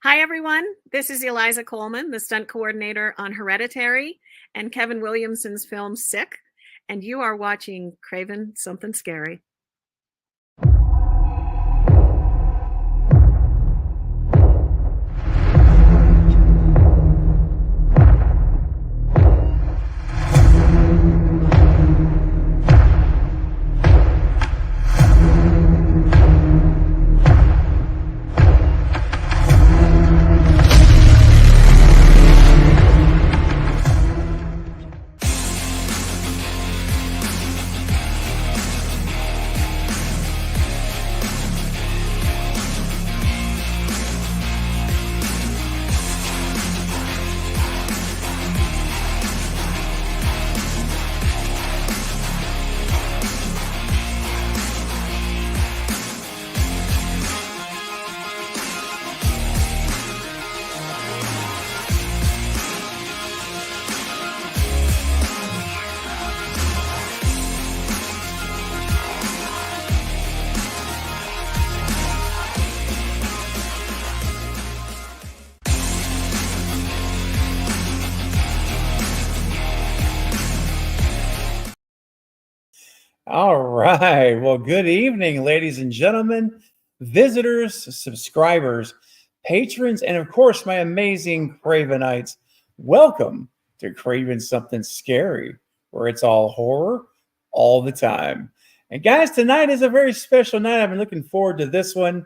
Hi, everyone. This is Eliza Coleman, the stunt coordinator on Hereditary and Kevin Williamson's film Sick, and you are watching Craven Something Scary. All right. Well, good evening, ladies and gentlemen, visitors, subscribers, patrons, and of course, my amazing Cravenites. Welcome to Craven Something Scary, where it's all horror all the time. And guys, tonight is a very special night. I've been looking forward to this one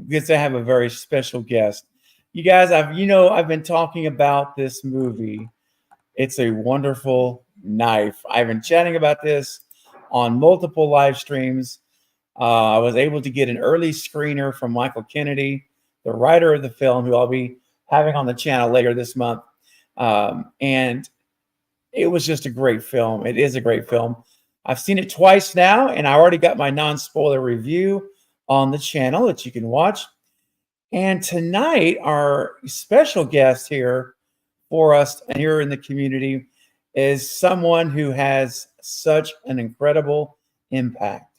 because I have a very special guest. You guys, I've been talking about this movie. It's a Wonderful Knife. I've been chatting about this on multiple live streams. I was able to get an early screener from Michael Kennedy, the writer of the film, who I'll be having on the channel later this month. And it was just a great film. It is a great film. I've seen it twice now, and I already got my non-spoiler review on the channel that you can watch. And tonight, our special guest here for us here in the community is someone who has such an incredible impact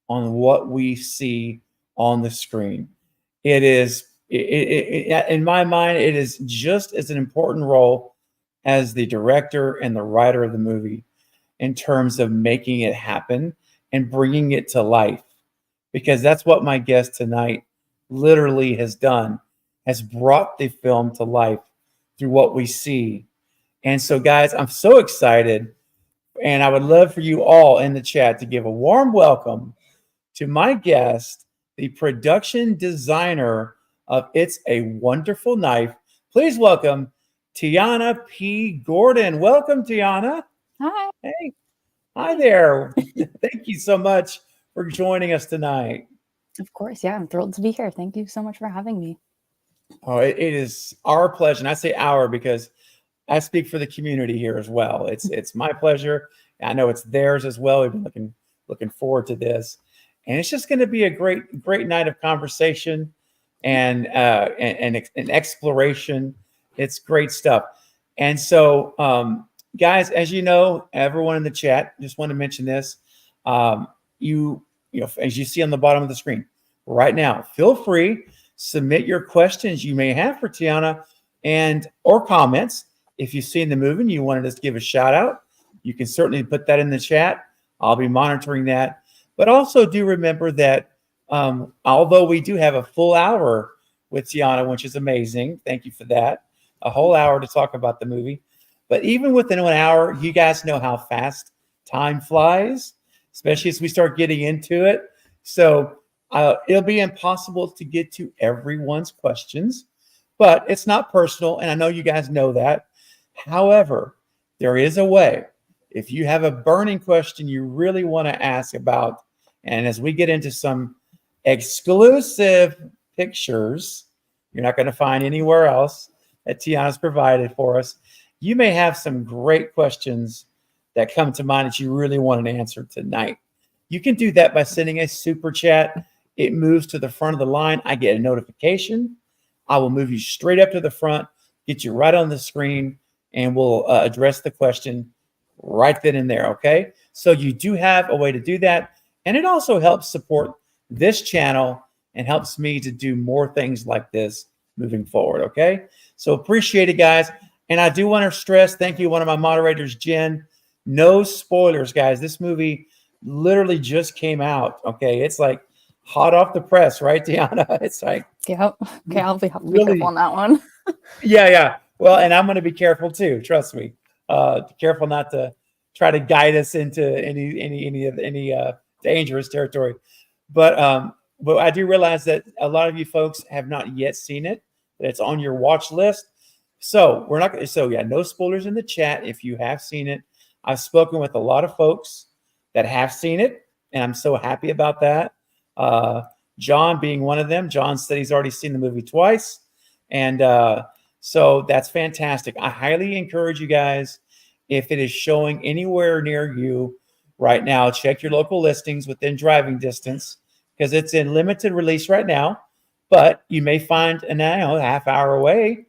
on what we see on the screen. It is, in my mind, it is just as an important role as the director and the writer of the movie in terms of making it happen and bringing it to life. Because that's what my guest tonight literally has done, has brought the film to life through what we see. And so, guys, I'm so excited. And I would love for you all in the chat to give a warm welcome to my guest, the production designer of It's a Wonderful Knife. Please welcome Tiana P. Gordon. Welcome, Tiana. Hi. Hey, hi there. Thank you so much for joining us tonight. Of course. Yeah, I'm thrilled to be here. Thank you so much for having me. Oh, it is our pleasure. And I say our because I speak for the community here as well. It's my pleasure. I know it's theirs as well. We've been looking forward to this, and it's just going to be a great night of conversation and exploration. It's great stuff. And so, guys, as you know, everyone in the chat, just want to mention this. You know, as you see on the bottom of the screen right now, feel free submit your questions you may have for Tiana and or comments. If you've seen the movie and you wanted us to give a shout out, you can certainly put that in the chat. I'll be monitoring that. But also do remember that although we do have a full hour with Tiana, which is amazing, thank you for that, a whole hour to talk about the movie. But even within 1 hour, you guys know how fast time flies, especially as we start getting into it. So it'll be impossible to get to everyone's questions, but it's not personal. And I know you guys know that. However, there is a way. If you have a burning question you really want to ask about, and as we get into some exclusive pictures you're not going to find anywhere else that Tiana's provided for us, you may have some great questions that come to mind that you really want an answer tonight. You can do that by sending a super chat. It moves to the front of the line. I get a notification. I will move you straight up to the front, get you right on the screen, and we'll address the question right then and there, okay? So you do have a way to do that. And it also helps support this channel and helps me to do more things like this moving forward. Okay. So appreciate it, guys. And I do want to stress, thank you, one of my moderators, Jen. No spoilers, guys. This movie literally just came out. Okay. It's like hot off the press, right, Tiana? It's like, Yep. Okay, I'll be careful really, on that one. yeah. Well, and I'm going to be careful too. Trust me. Careful not to try to guide us into any dangerous territory. But I do realize that a lot of you folks have not yet seen it. That it's on your watch list. So we're not. So yeah, no spoilers in the chat if you have seen it. I've spoken with a lot of folks that have seen it, and I'm so happy about that. John being one of them. John said he's already seen the movie twice, and so that's fantastic. I highly encourage you guys, if it is showing anywhere near you right now, check your local listings within driving distance, because it's in limited release right now. But you may find a half hour away,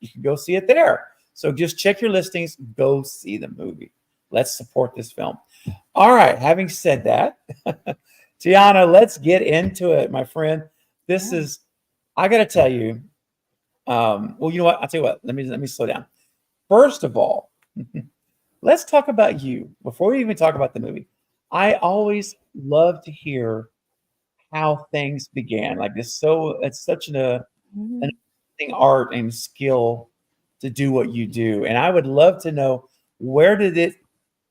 you can go see it there. So just check your listings, go see the movie. Let's support this film. All right. Having said that, Tiana, let's get into it, my friend. This is, I got to tell you, well, you know what? I'll tell you what. Let me slow down. First of all, let's talk about you before we even talk about the movie. I always love to hear how things began. Like this, it's such an amazing art and skill to do what you do. And I would love to know, where did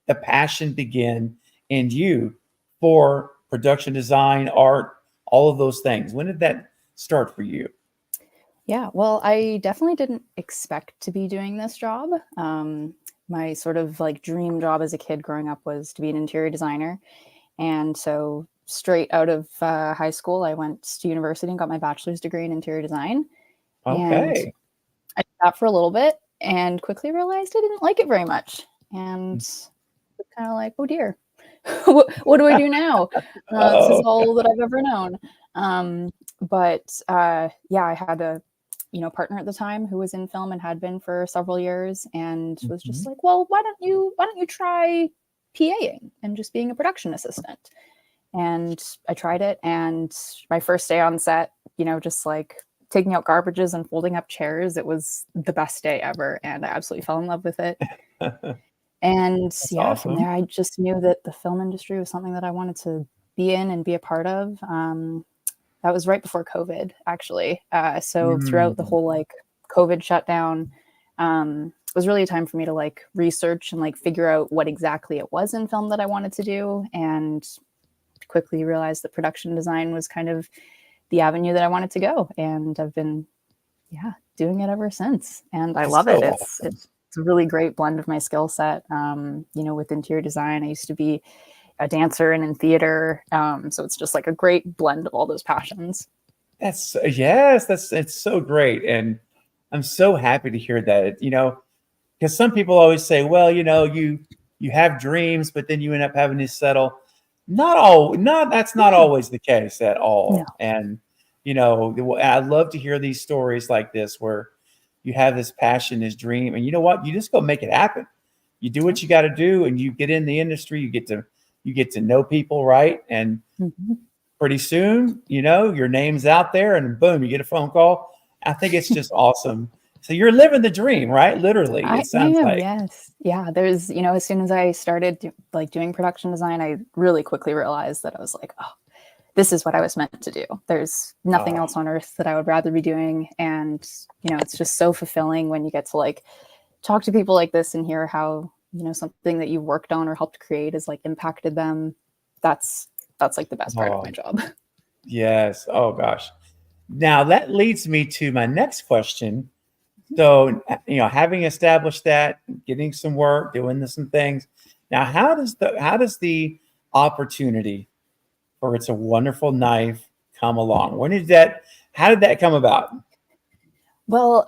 the passion begin in you for production design, art, all of those things? When did that start for you? Yeah, well, I definitely didn't expect to be doing this job. My sort of like dream job as a kid growing up was to be an interior designer. And so straight out of high school, I went to university and got my bachelor's degree in interior design. And Okay. I did that for a little bit and quickly realized I didn't like it very much. And kind of like, oh dear, what do I do now? This is all that I've ever known. Yeah, I had a partner at the time who was in film and had been for several years, and was just like, well, why don't you try PAing and just being a production assistant? And I tried it, and my first day on set, just like taking out garbages and folding up chairs, it was the best day ever, and I absolutely fell in love with it. And That's yeah, awesome. from there, I just knew that the film industry was something that I wanted to be in and be a part of. That was right before COVID, actually. So throughout the whole like COVID shutdown, was really a time for me to like research and like figure out what exactly it was in film that I wanted to do, and quickly realized that production design was kind of the avenue that I wanted to go. And I've been, doing it ever since. And I love it. It's a really great blend of my skill set. With interior design, I used to be a dancer and in theater. So it's just like a great blend of all those passions. It's so great. And I'm so happy to hear that, because some people always say, well, you have dreams, but then you end up having to settle. That's not always the case at all. No. And, I love to hear these stories like this, where you have this passion, this dream, and you know what? You just go make it happen. You do what you got to do, and you get in the industry, you get to know people, right? And pretty soon, your name's out there, and boom, you get a phone call. I think it's just awesome. So you're living the dream, right? Literally, it sounds like. Yes. Yeah. There's, as soon as I started doing production design, I really quickly realized that I was like, oh, this is what I was meant to do. There's nothing else on earth that I would rather be doing. And, it's just so fulfilling when you get to like talk to people like this and hear how, something that you worked on or helped create has like impacted them. That's like the best part of my job. Yes. Oh gosh. Now that leads me to my next question. So, having established that, getting some work, doing some things. Now, how does the opportunity for It's a Wonderful Knife come along? How did that come about? Well,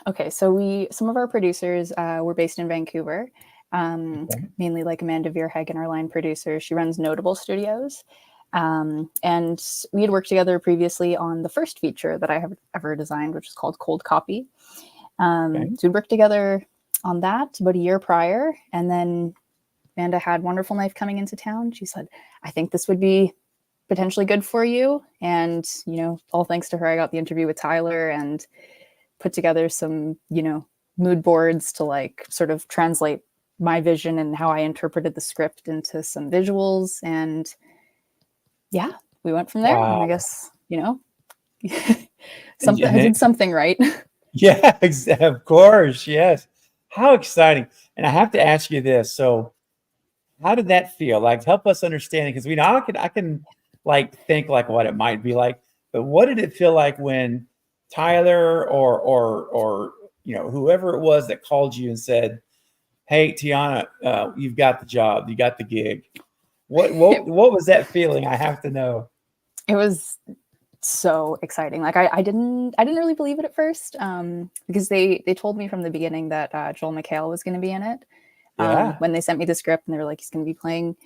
okay. So some of our producers were based in Vancouver, mainly like Amanda Veerhagen, our line producer. She runs Notable Studios. And we had worked together previously on the first feature that I have ever designed, which is called Cold Copy. So we worked together on that about a year prior. And then Amanda had Wonderful Knife coming into town. She said, I think this would be potentially good for you. And, you know, all thanks to her, I got the interview with Tyler and put together some, you know, mood boards to like sort of translate my vision and how I interpreted the script into some visuals. And yeah, we went from there. And I Wow. guess, you know, And, I did something right. yeah, of course. Yes. How exciting. And I have to ask you this. So, how did that feel? Like, help us understand it, because we know I can like think like what it might be like, but what did it feel like when Tyler or you know, whoever it was that called you and said, "Hey, Tiana, you've got the job, you got the gig." What was that feeling? I have to know. It was so exciting. Like I didn't really believe it at first, because they told me from the beginning that Joel McHale was going to be in it. Yeah. When they sent me the script, and they were like, he's going to be playing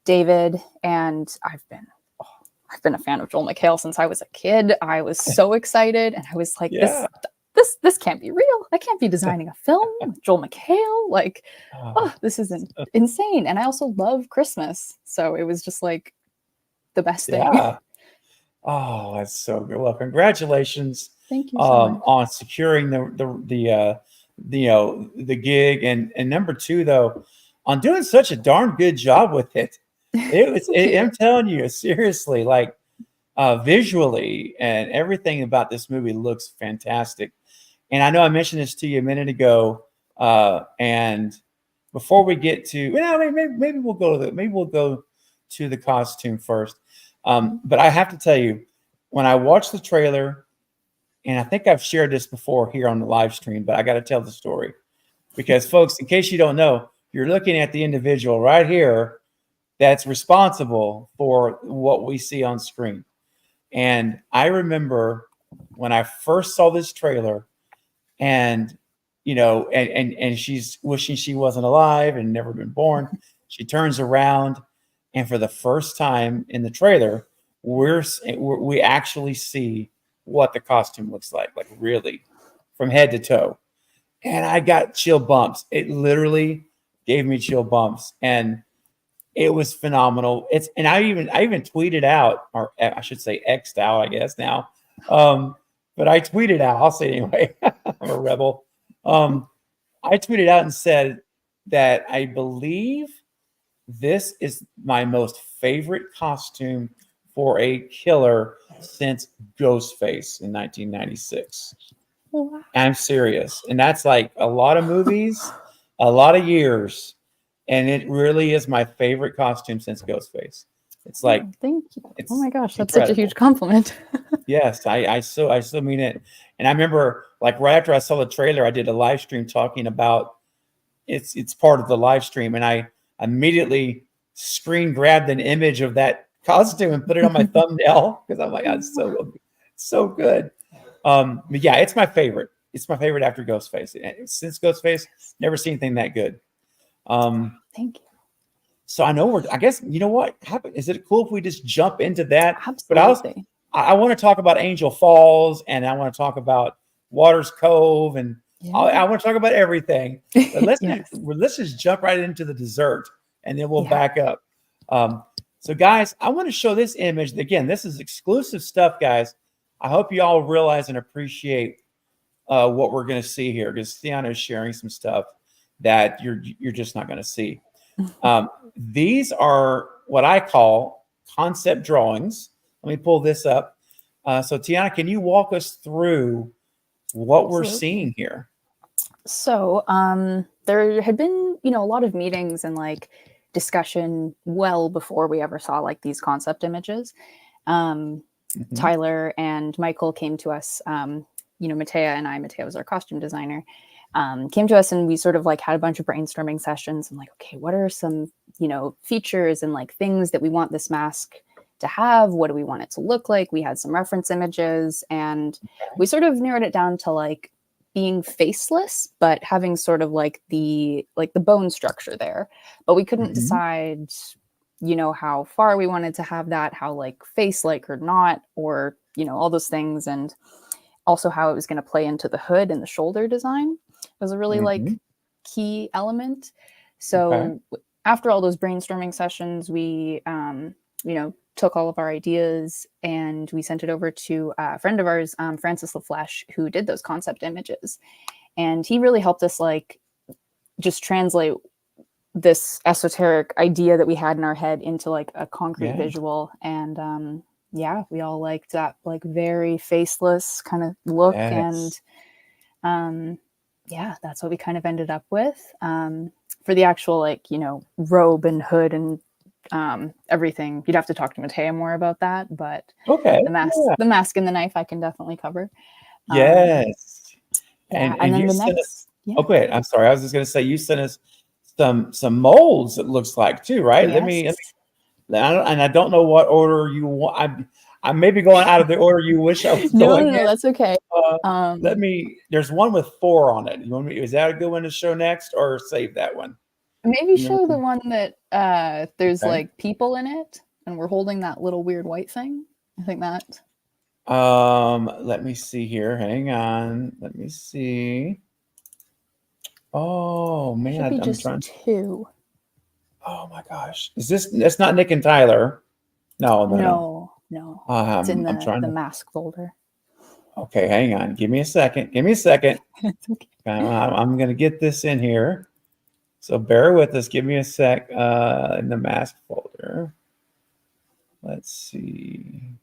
David. And I've been a fan of Joel McHale since I was a kid. I was so excited, and I was like, Yeah. this can't be real. I can't be designing a film with Joel McHale. Like, Oh, this is insane. And I also love Christmas, so it was just like the best thing. yeah. Oh, that's so good. Well, congratulations Thank you so much. on securing the you know, the gig, and number two though, on doing such a darn good job with it. It was Thank you. I'm telling you, seriously, like visually and everything about this movie looks fantastic. And I know I mentioned this to you a minute ago. And before we get to, well, maybe we'll go to the costume first. But I have to tell you, when I watched the trailer, and I think I've shared this before here on the live stream, but I got to tell the story because, folks, in case you don't know, you're looking at the individual right here that's responsible for what we see on screen. And I remember when I first saw this trailer, and you know, and she's wishing she wasn't alive and never been born. She turns around, and for the first time in the trailer, we actually see what the costume looks like really, from head to toe. And I got chill bumps. It literally gave me chill bumps, and it was phenomenal. It's and I even tweeted out, or I should say X'd out, I guess now. But I tweeted out. I'll say it anyway. I'm a rebel. Um, I tweeted out and said that I believe this is my most favorite costume for a killer since Ghostface in 1996. Wow. I'm serious. And that's like a lot of movies, a lot of years. And it really is my favorite costume since Ghostface. It's like, Oh, thank you. it's Oh my gosh, that's such a incredible. huge compliment. Yes, I still mean it. And I remember like right after I saw the trailer, I did a live stream talking about it's part of the live stream. And I immediately screen grabbed an image of that costume and put it on my thumbnail because I'm like, oh, it's so good. But yeah, it's my favorite. It's my favorite after Ghostface. Since Ghostface, never seen anything that good. Thank you. So I know I guess, you know what? Is it cool if we just jump into that? But Absolutely. I want to talk about Angel Falls, and I want to talk about Waters Cove, and I want to talk about everything. But Yes. let's just jump right into the dessert, and then we'll Yeah. back up. So guys, I want to show this image. Again, this is exclusive stuff, guys. I hope you all realize and appreciate what we're going to see here, because Tiana is sharing some stuff that you're just not going to see. These are what I call concept drawings. Let me pull this up. So Tiana, can you walk us through what we're seeing here? So there had been, you know, a lot of meetings and like discussion well before we ever saw like these concept images. Tyler and Michael came to us, you know, Matea was our costume designer, came to us, and we sort of like had a bunch of brainstorming sessions and like, okay, what are some, you know, features and like things that we want this mask to have? What do we want it to look like? We had some reference images, and we sort of narrowed it down to like being faceless, but having sort of like the bone structure there. But we couldn't decide, you know, how far we wanted to have that, how like face-like or not, or, you know, all those things. And also how it was going to play into the hood and the shoulder design was a really like key element. So after all those brainstorming sessions, we, you know, took all of our ideas and we sent it over to a friend of ours, Francis LaFleche, who did those concept images. And he really helped us like just translate this esoteric idea that we had in our head into like a concrete visual. And yeah, we all liked that like very faceless kind of look. Yes. And yeah, that's what we kind of ended up with. For the actual like, you know, robe and hood and everything, you'd have to talk to Matea more about that. But Okay. the mask and the knife I can definitely cover. Yes. Yeah, And then you the sent us, next, yeah. oh, go ahead. I'm sorry. I was just going to say you sent us some molds. It looks like too, right? Yes. I don't know what order you want. I may be going out of the order you wish I was No, going in. that's okay. There's one with 4 on it. You want me? Is that a good one to show next, or save that one? Maybe show the one that there's Okay. like people in it, and we're holding that little weird white thing. I think that. Let me see here. Hang on. Let me see. Oh man, Should be I'm just trying. 2. Oh my gosh, is this? That's not Nick and Tyler. No. No. It's in I'm trying the to. mask folder. Okay, hang on. Give me a second. Give me a second. It's okay. I'm gonna get this in here. So bear with us. Give me a sec. In the mask folder. Let's see.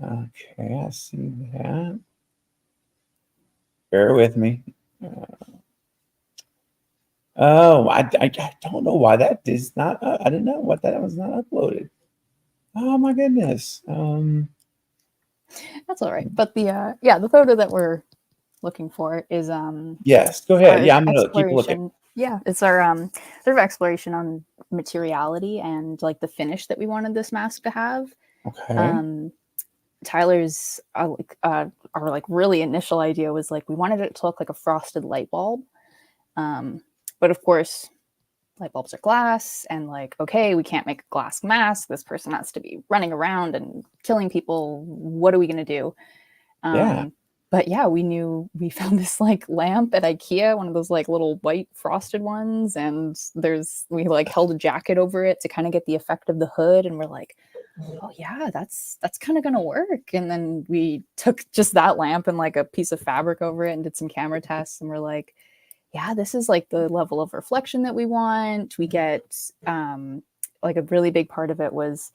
Okay, I see that. Bear with me. Oh, I don't know why that is not. I didn't know what that was not uploaded. Oh my goodness. That's all right. But the photo that we're looking for is Yes, go ahead. our Yeah, I'm gonna keep looking. exploration. Yeah, it's our sort of exploration on materiality and like the finish that we wanted this mask to have. Okay. Tyler's our like really initial idea was like we wanted it to look like a frosted light bulb, but of course light bulbs are glass, and like okay, we can't make a glass mask. This person has to be running around and killing people. What are we gonna do? Yeah. But yeah, we found this like lamp at IKEA, one of those like little white frosted ones, and we like held a jacket over it to kind of get the effect of the hood, and we're like, oh yeah, that's kind of gonna work. And then we took just that lamp and like a piece of fabric over it and did some camera tests, and we're like, yeah, this is like the level of reflection that we want. We get like a really big part of it was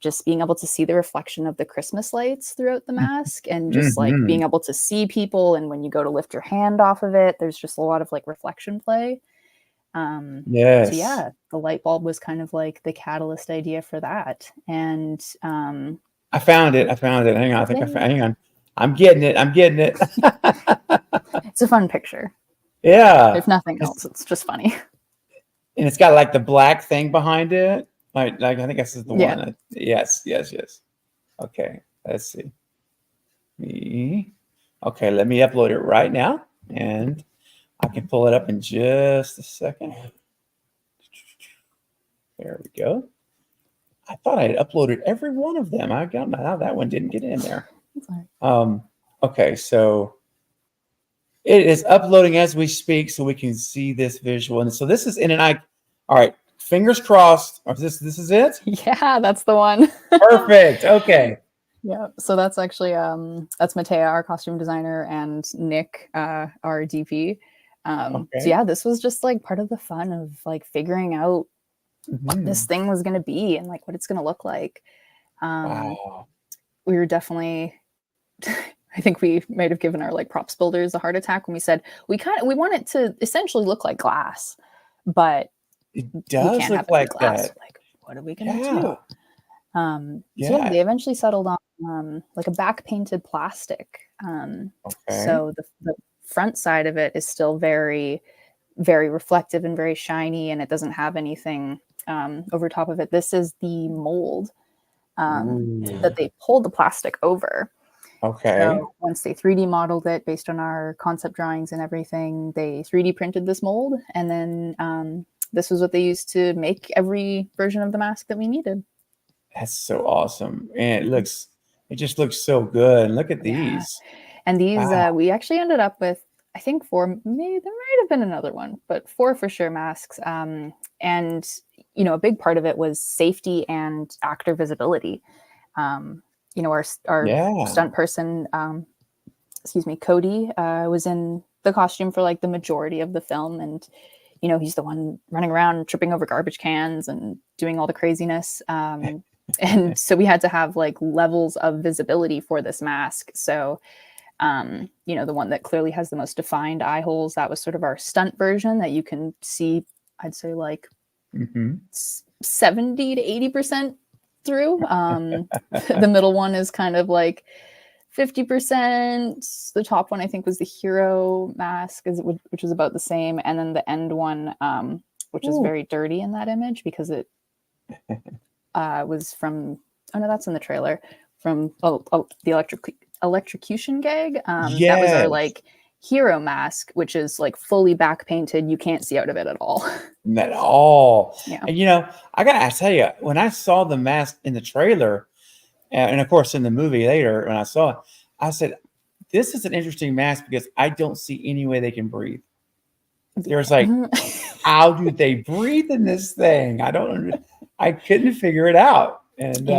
just being able to see the reflection of the Christmas lights throughout the mask, and just like Mm-hmm. being able to see people, and when you go to lift your hand off of it, there's just a lot of like reflection play. So Yes. yeah, the light bulb was kind of like the catalyst idea for that. And I found it. Hang on. I think I yay. found. Hang on. I'm getting it. It's a fun picture. Yeah. If nothing else, it's just funny. And it's got like the black thing behind it. Like I think this is the Yeah. one. Yes. Okay. Let's see. Okay, let me upload it right now, and I can pull it up in just a second. There we go. I thought I had uploaded every one of them. I got how that one didn't get in there. Okay, so it is uploading as we speak, so we can see this visual. And so this is in an eye. All right, fingers crossed. This is it. Yeah, that's the one. Perfect. Okay. Yeah, so that's actually that's Matea, our costume designer, and Nick, our DP. So yeah, this was just like part of the fun of like figuring out what this thing was going to be and like what it's going to look like. Wow. We were definitely, I think we might have given our like props builders a heart attack when we said we want it to essentially look like glass, but it does can't look have like glass. that. Like, what are we going to do? So Yeah. yeah, they eventually settled on like a back painted plastic. So the front side of it is still very, very reflective and very shiny, and it doesn't have anything over top of it. This is the mold that they pulled the plastic over. Okay. So once they 3D modeled it based on our concept drawings and everything, they 3D printed this mold, and then this was what they used to make every version of the mask that we needed. That's so awesome. And it just looks so good. And look at these. And these, we actually ended up with, I think there might have been another one, but 4 for sure masks. And a big part of it was safety and actor visibility. Our Yeah. stunt person, Cody, was in the costume for like the majority of the film, and he's the one running around tripping over garbage cans and doing all the craziness. And so we had to have like levels of visibility for this mask. So the one that clearly has the most defined eye holes, that was sort of our stunt version that you can see, I'd say like 70 to 80% through. The middle one is kind of like 50%. The top one I think was the hero mask, which was about the same, and then the end one, which is very dirty in that image because it was from, oh no, that's in the trailer, from the electrocution gag. That was our like hero mask, which is like fully back painted. You can't see out of it at all. Not at all. Yeah. And I gotta tell you, when I saw the mask in the trailer, and of course in the movie later, when I saw it, I said, "This is an interesting mask because I don't see any way they can breathe." There's like, how do they breathe in this thing? I couldn't figure it out. And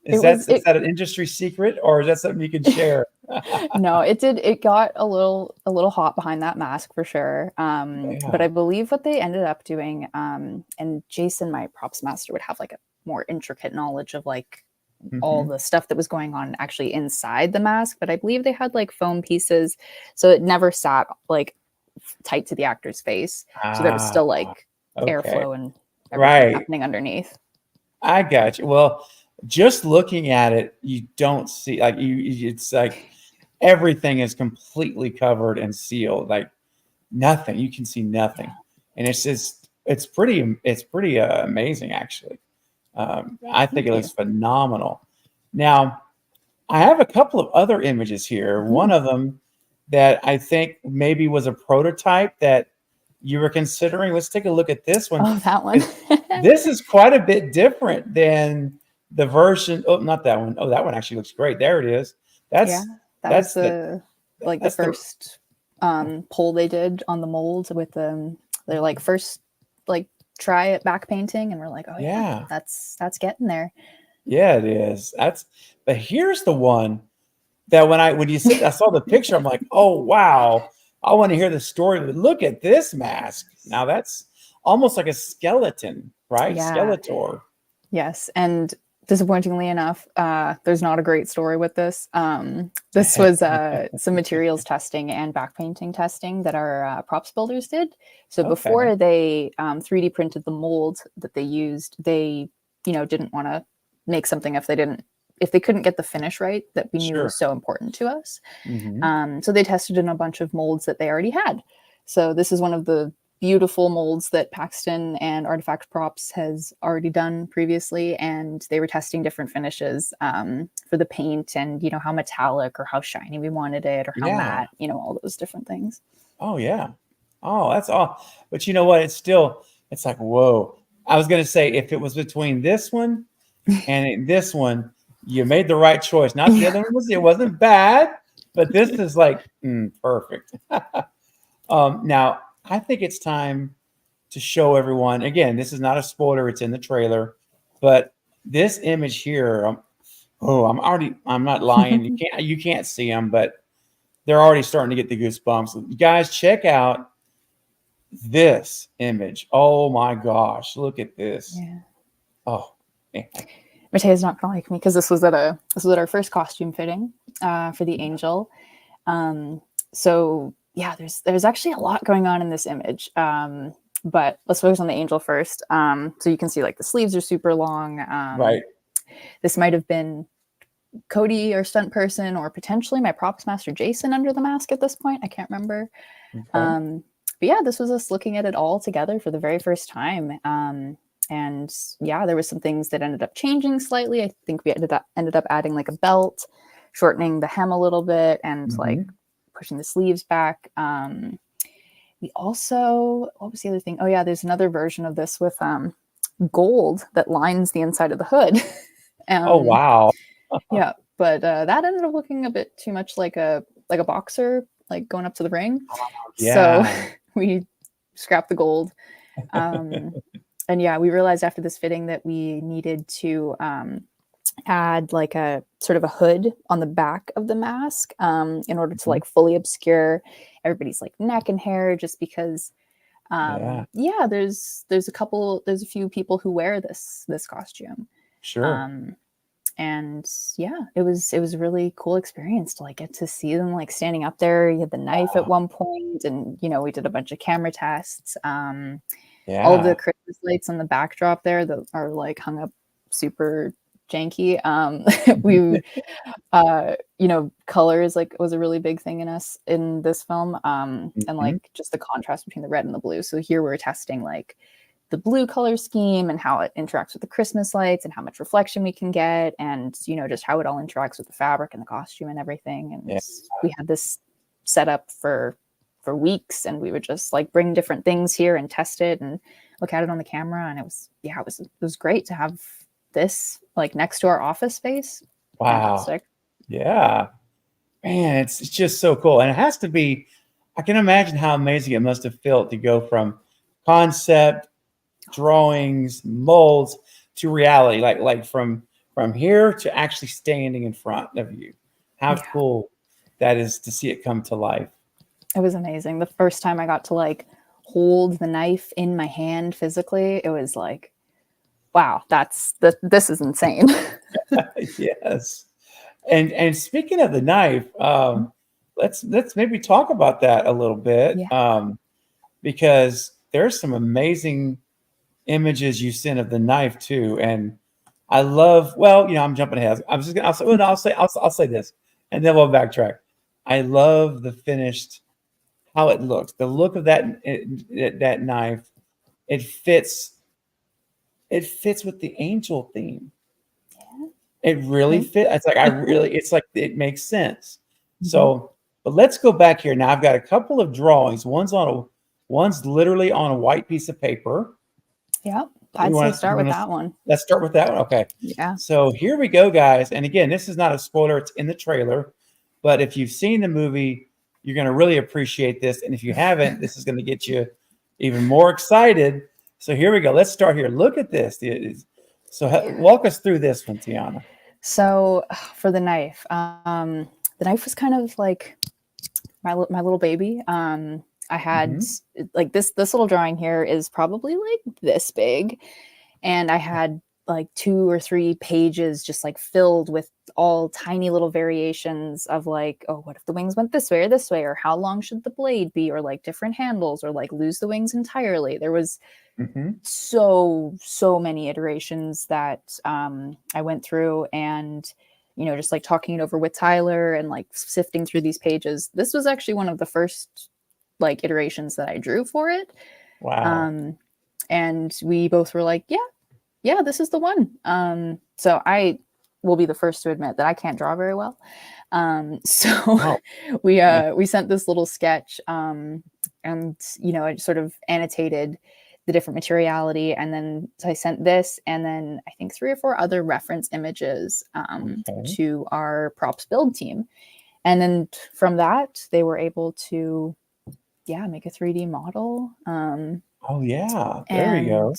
is that an industry secret, or is that something you can share? No, it got a little hot behind that mask for sure. But I believe what they ended up doing, and Jason, my props master, would have like a more intricate knowledge of like all the stuff that was going on actually inside the mask. But I believe they had like foam pieces, so it never sat like tight to the actor's face. So there was still like airflow and everything happening underneath. I got you. Well, just looking at it, you don't see like it's like everything is completely covered and sealed, like nothing. You can see nothing, and it's pretty amazing actually. I think it looks phenomenal. Now, I have a couple of other images here. One of them that I think maybe was a prototype that you were considering. Let's take a look at this one. Oh, that one. This is quite a bit different than the version. Oh, not that one. Oh, that one actually looks great. There it is. That's the first poll they did on the molds with them. They're like, first like try it back painting, and we're like, oh yeah, that's getting there. Yeah, it is. But here's the one that when you said I saw the picture, I'm like, oh wow, I want to hear the story. But look at this mask. Now that's almost like a skeleton, right? Yeah. Skeletor. Yes, and disappointingly enough, there's not a great story with this. This was some materials testing and back painting testing that our props builders did. So before they 3D printed the mold that they used, they didn't want to make something if they couldn't get the finish right that we knew was so important to us. So they tested in a bunch of molds that they already had. So this is one of the beautiful molds that Paxton and Artifact Props has already done previously, and they were testing different finishes for the paint and how metallic or how shiny we wanted it or how matte, all those different things. Oh yeah. Oh, that's all. But you know what? It's like, whoa. I was gonna say if it was between this one and this one, you made the right choice. Not the other one it wasn't bad, but this is like perfect. Now I think it's time to show everyone. Again, this is not a spoiler; it's in the trailer. But this image here, I'm not lying. You can't see them, but they're already starting to get the goosebumps. You guys, check out this image. Oh my gosh, look at this. Yeah. Oh, man. Matea's not gonna like me because this was at our first costume fitting for the angel. So yeah, there's actually a lot going on in this image. But let's focus on the angel first. So you can see like the sleeves are super long. Right. This might have been Cody, our stunt person, or potentially my props master Jason under the mask at this point. I can't remember. But yeah, this was us looking at it all together for the very first time. And yeah, there was some things that ended up changing slightly. I think we ended up adding like a belt, shortening the hem a little bit, and like pushing the sleeves back. We also, what was the other thing? Oh yeah, there's another version of this with gold that lines the inside of the hood. Oh wow. Yeah, but that ended up looking a bit too much like a boxer, like going up to the ring. Yeah. So we scrapped the gold. and yeah, we realized after this fitting that we needed to add like a sort of a hood on the back of the mask in order to Mhm. like fully obscure everybody's like neck and hair, just because Yeah, yeah, there's a few people who wear this costume. sure. Um, and yeah, it was a really cool experience to like get to see them like standing up there. You had the knife at Wow. one point, and we did a bunch of camera tests. All of the Yeah. Christmas lights on the backdrop there that are like hung up super janky. We colors like was a really big thing in this film. And Mhm. like just the contrast between the red and the blue. So here we're testing like the blue color scheme and how it interacts with the Christmas lights and how much reflection we can get, and just how it all interacts with the fabric and the costume and everything. Yeah. And we had this set up for weeks, and we would just like bring different things here and test it and look at it on the camera. And it was great to have this like next to our office space. Wow. Fantastic. Yeah. Man, it's just so cool. And it has to be, I can imagine how amazing it must have felt to go from concept, drawings, molds to reality, like from here to actually standing in front of you. How Yeah, cool that is to see it come to life. it was amazing. The first time I got to like hold the knife in my hand physically, it was like, wow, this is insane. Yes. And speaking of the knife, let's maybe talk about that a little bit, Yeah. because there's some amazing images you sent of the knife too, and I love. Well, I'm jumping ahead. I'm just gonna. I'll say. Well, no, I'll say this, and then we'll backtrack. I love the finished, how it looks. The look of that knife. It fits. It fits with the angel theme. It really Thank fit. It's like I really. It's like it makes sense. Mhm. So, but let's go back here now. I've got a couple of drawings. One's literally on a white piece of paper. Yeah. You I'd say want to? start with that one. Let's start with that one. Okay. Yeah. So here we go, guys. And again, this is not a spoiler. It's in the trailer. But if you've seen the movie, you're going to really appreciate this. And if you haven't, this is going to get you even more excited. So here we go. Let's start here. Look at this. So walk us through this one, Tiana. So for the knife was kind of like my little baby. I had Mhm. like this little drawing here is probably like this big, and I had like 2 or 3 pages just like filled with all tiny little variations of like, oh, what if the wings went this way, or how long should the blade be, or like different handles, or like lose the wings entirely. There was Mhm. so many iterations that I went through, and just like talking it over with Tyler and like sifting through these pages. This was actually one of the first like iterations that I drew for it. Wow. um and we both were like, yeah, this is the one. So I will be the first to admit that I can't draw very well. So Oh, we sent this little sketch, and I sort of annotated the different materiality, and then I sent this, and then I think 3 or 4 other reference images okay. to our props build team, and then from that they were able to make a 3D model. Oh, yeah. There we And go.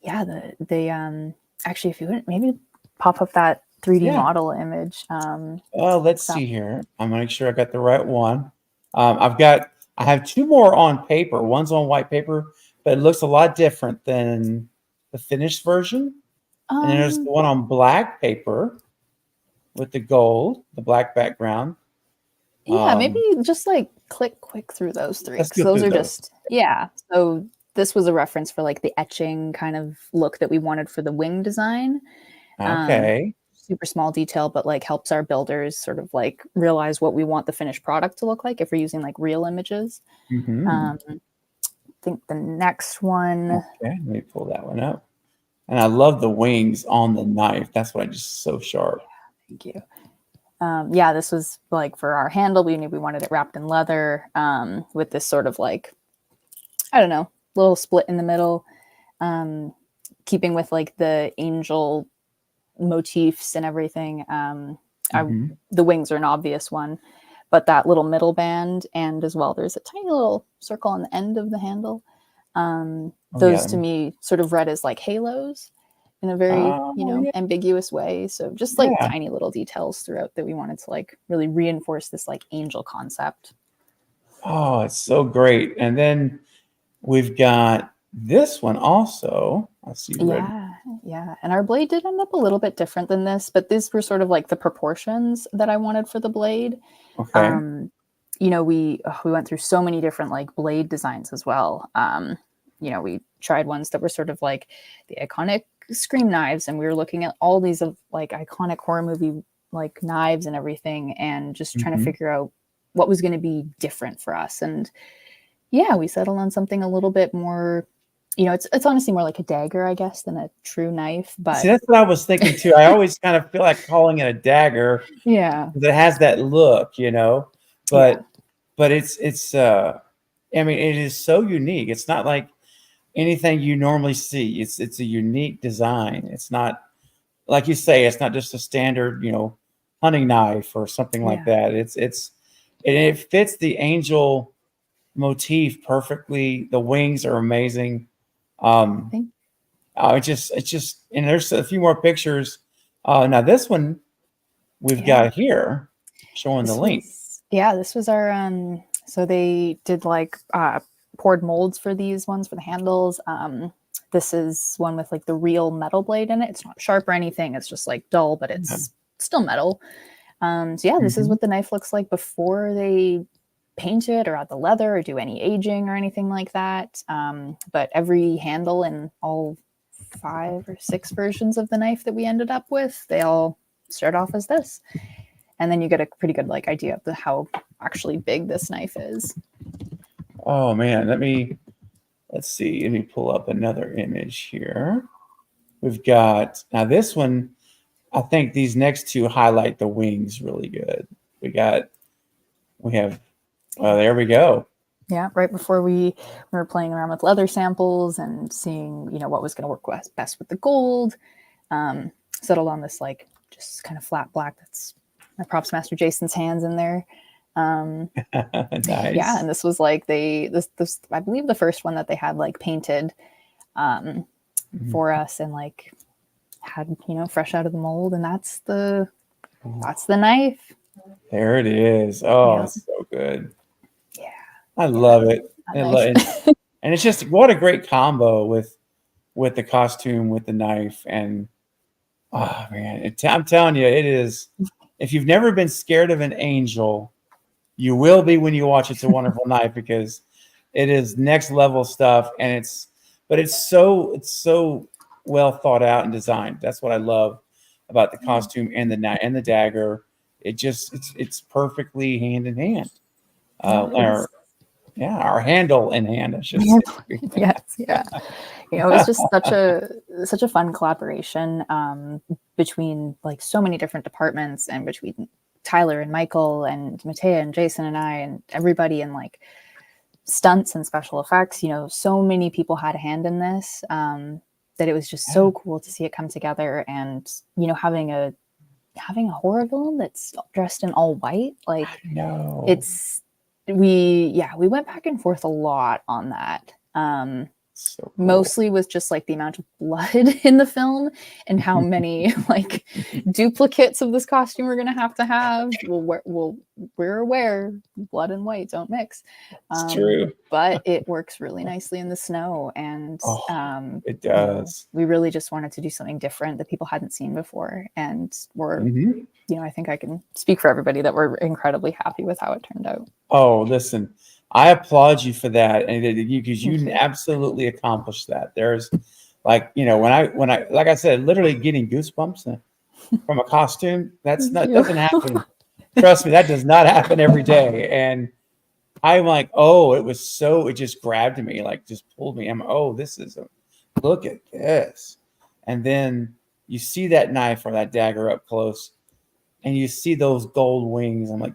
yeah, they actually, if you wouldn't maybe pop up that 3D Yeah. model image. Let's So see here. I'm gonna make sure I got the right one. I have two more on paper. One's on white paper, but it looks a lot different than the finished version. And then there's um the one on black paper with the black background. yeah, maybe Um, just like click quick through those three, let's because go those through are those. just, yeah. So this was a reference for like the etching kind of look that we wanted for the wing design. um Okay. Super small detail, but like helps our builders sort of like realize what we want the finished product to look like if we're using like real images. Hmm. I think the next one. Okay. Let me pull that one up. And I love the wings on the knife. That's what I just so sharp. Thank you. Yeah, this was like for our handle. We knew we wanted it wrapped in leather, with this sort of like, I don't know, little split in the middle, um, keeping with like the angel motifs and everything. Hmm. The wings are an obvious one, but that little middle band, and as well, there's a tiny little circle on the end of the handle. Oh those yeah. to me sort of read as like halos in a very, Oh yeah. ambiguous way. So just like Yeah. tiny little details throughout that we wanted to like really reinforce this like angel concept. Oh, it's so great. And then we've got this one also. I see red. Yeah, yeah. And our blade did end up a little bit different than this, but these were sort of like the proportions that I wanted for the blade. Okay. Um, we went through so many different like blade designs as well. We tried ones that were sort of like the iconic Scream knives, and we were looking at all these of like iconic horror movie like knives and everything, and just trying to Mhm. figure out what was going to be different for us. And yeah, we settled on something a little bit more. It's honestly more like a dagger, I guess, than a true knife. See, But that's what I was thinking too. I always kind of feel like calling it a dagger yeah, because it has that look, yeah, But it's I mean, it is so unique. It's not like anything you normally see. It's a unique design. It's not like you say, it's not just a standard, hunting knife or something like yeah. that. And it fits the angel motif perfectly. The wings are amazing. Um, Thank it's just, and there's a few more pictures. Now this one we've yeah. got here showing the link. This was our so they did like poured molds for these ones for the handles. This is one with like the real metal blade in it. It's not sharp or anything. It's just like dull, but it's still metal. So yeah, this is Mhm. what the knife looks like before they paint it or add the leather or do any aging or anything like that. But every handle in all 5 or 6 versions of the knife that we ended up with, they all start off as this. And then you get a pretty good like idea of how actually big this knife is. Oh man, let's see. Let me pull up another image here. We've got now this one. I think these next two highlight the wings really good. We have. Oh, there we go. Yeah, right before we were playing around with leather samples and seeing, what was going to work best with the gold. Settled on this like just kind of flat black. That's my props master Jason's hands in there. Yeah, Nice. and this was like this I believe the first one that they had like painted Mhm. for us and like had fresh out of the mold, and that's the knife. There it is. Oh, Yeah, it's so good. yeah, I yeah. love it. That I love knife. it. And it's just what a great combo with the costume, with the knife, and oh man, I'm telling you, it is. If you've never been scared of an angel, you will be when you watch It's a Wonderful Knife because it is next level stuff, and it's so well thought out and designed. That's what I love about the costume and the dagger. It's perfectly hand in hand. No, it is. Our handle in hand, I should say. Yes, yeah. It was just such a fun collaboration between like so many different departments and between Tyler and Michael and Matea and Jason and I and everybody in like stunts and special effects. So many people had a hand in this that it was just so cool to see it come together. And having a horror villain that's dressed in all white, like No. we went back and forth a lot on that. So cool. Mostly with just like the amount of blood in the film and how many like duplicates of this costume we're gonna have to have. We're aware blood and white don't mix. It's true. But it works really nicely in the snow, and It does. we really just wanted to do something different that people hadn't seen before, and I think I can speak for everybody that we're incredibly happy with how it turned out. Oh, listen, I applaud you for that, and because you absolutely accomplished that. There's like when I like I said, literally getting goosebumps from a costume. Doesn't happen. Trust me, that does not happen every day. And I'm like, oh, it just grabbed me, like just pulled me. Look at this. And then you see that knife or that dagger up close, and you see those gold wings. I'm like,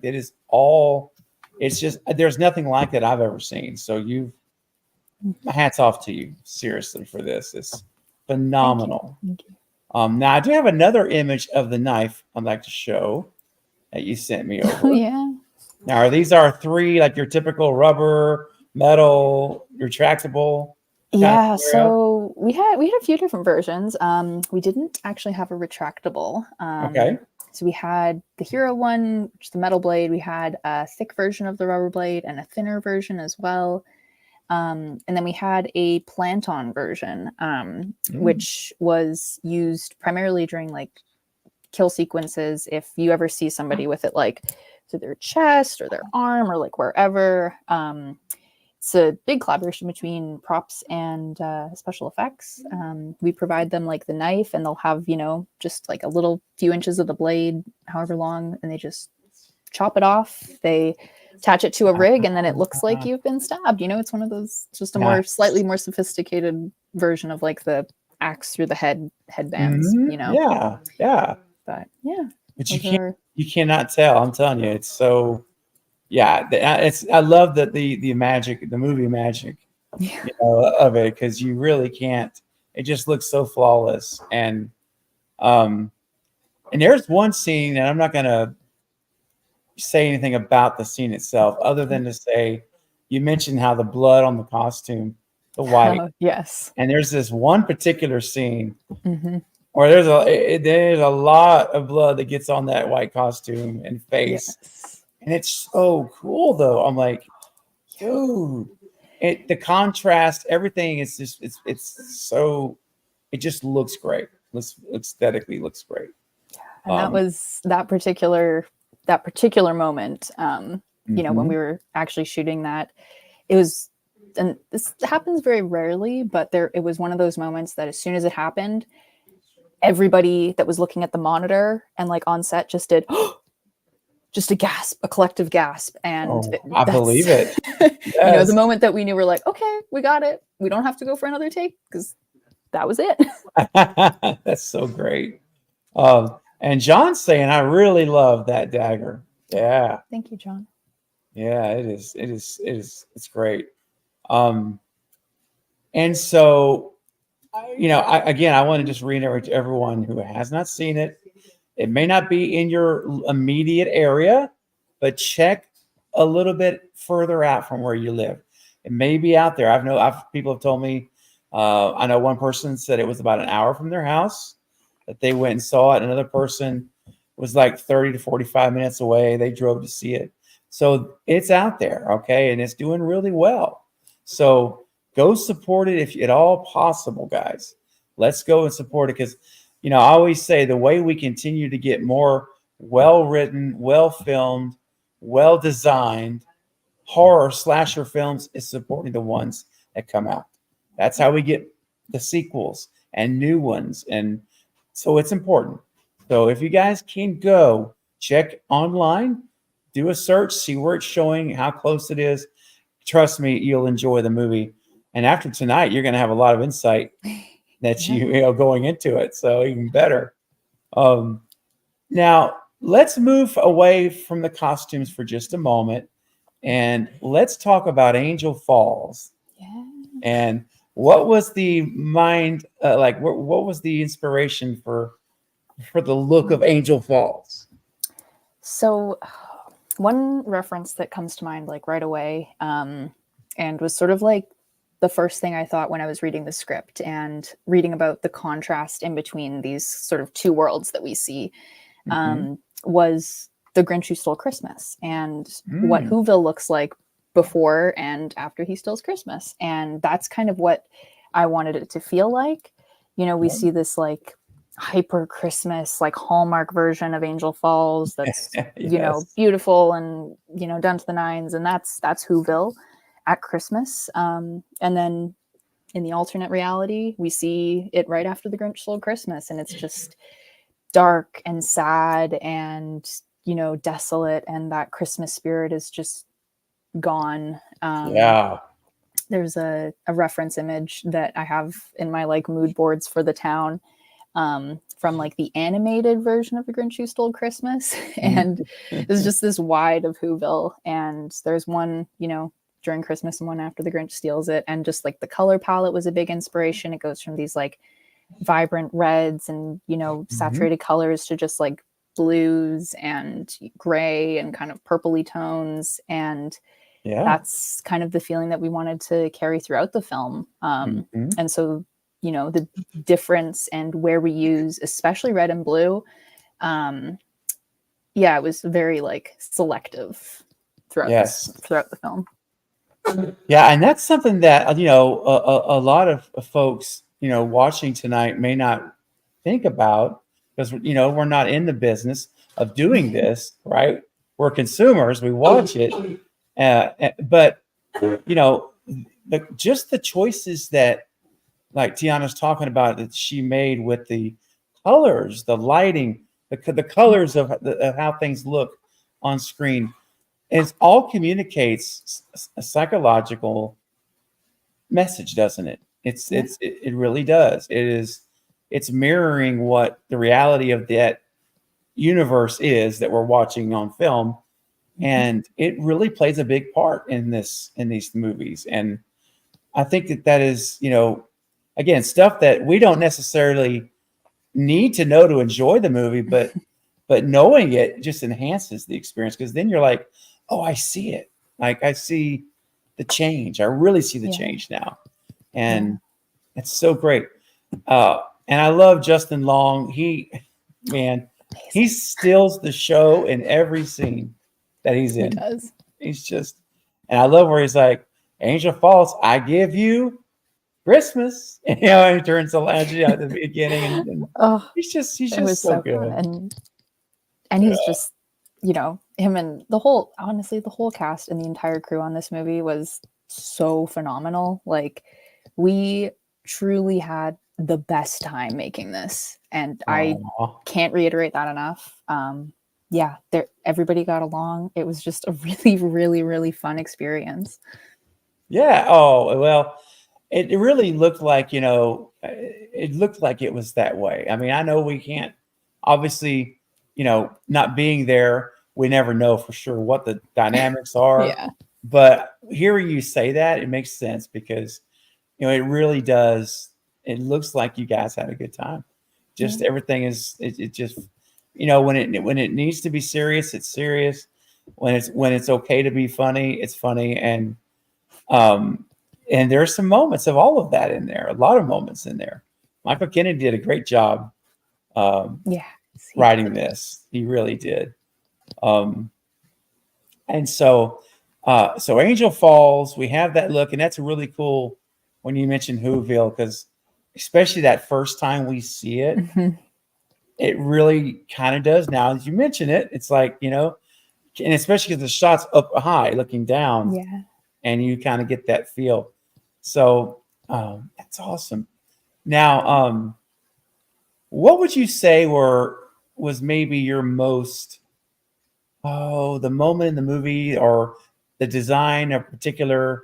it's just, there's nothing like that I've ever seen. So hats off to you, seriously, for this. It's phenomenal. Thank you. Now I do have another image of the knife I'd like to show that you sent me over. Yeah. Now, these are 3 like your typical rubber, metal, retractable? Yeah, scenario? so we had a few different versions. We didn't actually have a retractable. Okay. So we had the Hero one, which is the metal blade. We had a thick version of the rubber blade and a thinner version as well. And then we had a plant-on version, Mm. which was used primarily during like kill sequences. If you ever see somebody with it like to their chest or their arm or like wherever, it's a big collaboration between props and special effects. We provide them like the knife, and they'll have, just like a little few inches of the blade, however long, and they just chop it off. They attach it to a rig, and then it looks like Uh, you've been stabbed. It's one of those, just a more yes. slightly more sophisticated version of like the axe through the headbands. Yeah, yeah. But yeah, But those are you cannot tell. I'm telling you, it's so yeah. I love that the magic, the movie magic, yeah. of it, because you really can't. It just looks so flawless, um, and there's one scene, and I'm not gonna say anything about the scene itself, other than to say, you mentioned how the blood on the costume, the white, Oh, yes. and there's this one particular scene Hmm. where there's a lot of blood that gets on that white costume and face, Yes. and it's so cool though. I'm like, dude, the contrast, everything is just it's so it just looks great. Looks aesthetically looks great. And that Um, was that particular moment, when mhm. we were actually shooting that. It was, and this happens very rarely, but it was one of those moments that as soon as it happened, everybody that was looking at the monitor and like on set just did just a gasp, a collective gasp. And Oh, I that's believe it. the Yes. moment that we knew, we're like, okay, we got it, we don't have to go for another take, because that was it. That's so great. And John's saying, I really love that dagger. Yeah, Thank you, John. yeah, it is. It is. It is. It's great. Um, and so, again, I want to just reiterate to everyone who has not seen it. It may not be in your immediate area, but check a little bit further out from where you live. It may be out there. People have told me. I know one person said it was about an hour from their house that they went and saw it. Another person was like 30 to 45 minutes away. They drove to see it. So it's out there, okay, and it's doing really well. So go support it if at all possible, guys. Let's go and support it, because I always say the way we continue to get more well written, well filmed, well designed horror slasher films is supporting the ones that come out. That's how we get the sequels and new ones. And so it's important. So if you guys can go check online, do a search, see where it's showing, how close it is. Trust me, you'll enjoy the movie. And after tonight, you're going to have a lot of insight that Yeah. going into it. So even better. Um, Now let's move away from the costumes for just a moment, and let's talk about Angel Falls. Yeah. And what was the mind like? What was the inspiration for the look of Angel Falls? So, one reference that comes to mind like right away, and was sort of like the first thing I thought when I was reading the script and reading about the contrast in between these sort of two worlds that we see, Mm-hmm. was The Grinch Who Stole Christmas, and what Mm. Whoville looks like before and after he steals Christmas. And that's kind of what I wanted it to feel like. We see this like hyper Christmas, like Hallmark version of Angel Falls that's, Yes. beautiful and, done to the nines. And that's Whoville at Christmas. And then in the alternate reality, we see it right after The Grinch Stole Christmas. And it's just dark and sad and, desolate. And that Christmas spirit is just gone. Yeah. There's a reference image that I have in my like mood boards for the town, from like the animated version of The Grinch Who Stole Christmas. And it's just this wide of Whoville. And there's one, during Christmas and one after The Grinch steals it. And just like the color palette was a big inspiration. It goes from these like vibrant reds and, Mhm. saturated colors to just like blues and gray and kind of purpley tones. And Yeah. that's kind of the feeling that we wanted to carry throughout the film. And so, you know, the difference and where we use, especially red and blue, yeah, it was very like selective throughout Yes. throughout the film. Yeah, and that's something that a lot of folks watching tonight may not think about, because we're not in the business of doing this, right? We're consumers. We watch it, but just the choices that, like Tiana's talking about, that she made with the colors, the lighting, the colors of how things look on screen. It all communicates a psychological message, doesn't it? It really does. It's mirroring what the reality of that universe is that we're watching on film, and it really plays a big part in these movies. And I think that is, again, stuff that we don't necessarily need to know to enjoy the movie, but knowing it just enhances the experience, because then you're like, oh, I see it. Like, I see the change. I really see the change now. And it's so great. And I love Justin Long. He steals the show in every scene that he's in. He does. He's just, and I love where he's like, Angel Falls, I give you Christmas. And he turns the legend at the beginning, and he's just so good. Fun. And he's just, him and honestly, the whole cast and the entire crew on this movie was so phenomenal. Like, we truly had the best time making this, and I can't reiterate that enough. Everybody got along. It was just a really, really, really fun experience. Yeah. Oh, well, it really looked like, it looked like it was that way. I mean, I know we can't, obviously, not being there, we never know for sure what the dynamics are. Yeah. But hearing you say that, it makes sense, because, it really does. It looks like you guys had a good time. Just everything is, it just, when it needs to be serious, it's serious. When it's okay to be funny, it's funny. And there's some moments of all of that in there, a lot of moments in there. Michael Kennedy did a great job writing this. He really did. And so Angel Falls, we have that look, and that's really cool when you mention Whoville, because especially that first time we see it, it really kind of does. Now, as you mention it, it's like, and especially because the shot's up high looking down, and you kind of get that feel. So that's awesome. Now, what would you say was maybe your most, the moment in the movie, or the design of particular,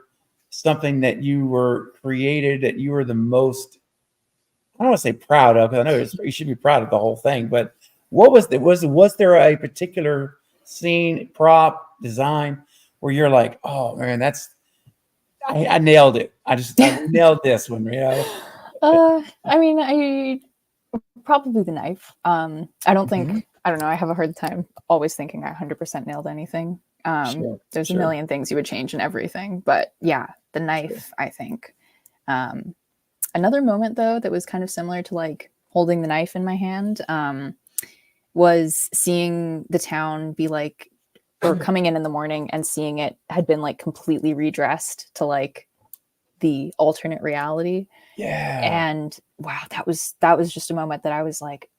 something that you were created that you were the most, I don't want to say proud of, because I know you should be proud of the whole thing, but what was there a particular scene, prop, design where you're like, oh man, I nailed it. I nailed this one, I mean, probably the knife. I don't think, I don't know, I have a hard time always thinking I 100% nailed anything. There's a million things you would change in everything, but yeah, the knife, I think. Another moment though that was kind of similar to like holding the knife in my hand was seeing the town be like, or coming in the morning and seeing it had been like completely redressed to like the alternate reality. And wow, that was just a moment that I was like,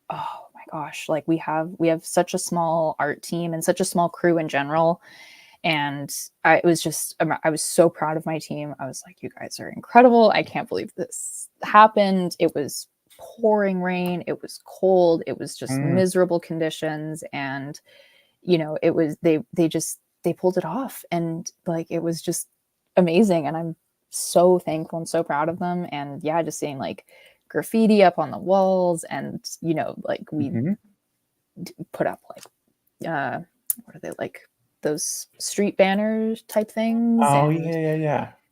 oh my gosh, like we have such a small art team and such a small crew in general. And I was so proud of my team. I was like, you guys are incredible. I can't believe this happened. It was pouring rain. It was cold. It was just miserable conditions. And, it was, they pulled it off, and like, it was just amazing. And I'm so thankful and so proud of them. And yeah, just seeing like graffiti up on the walls, and, like we put up like, what are they, like those street banners type things? Oh, and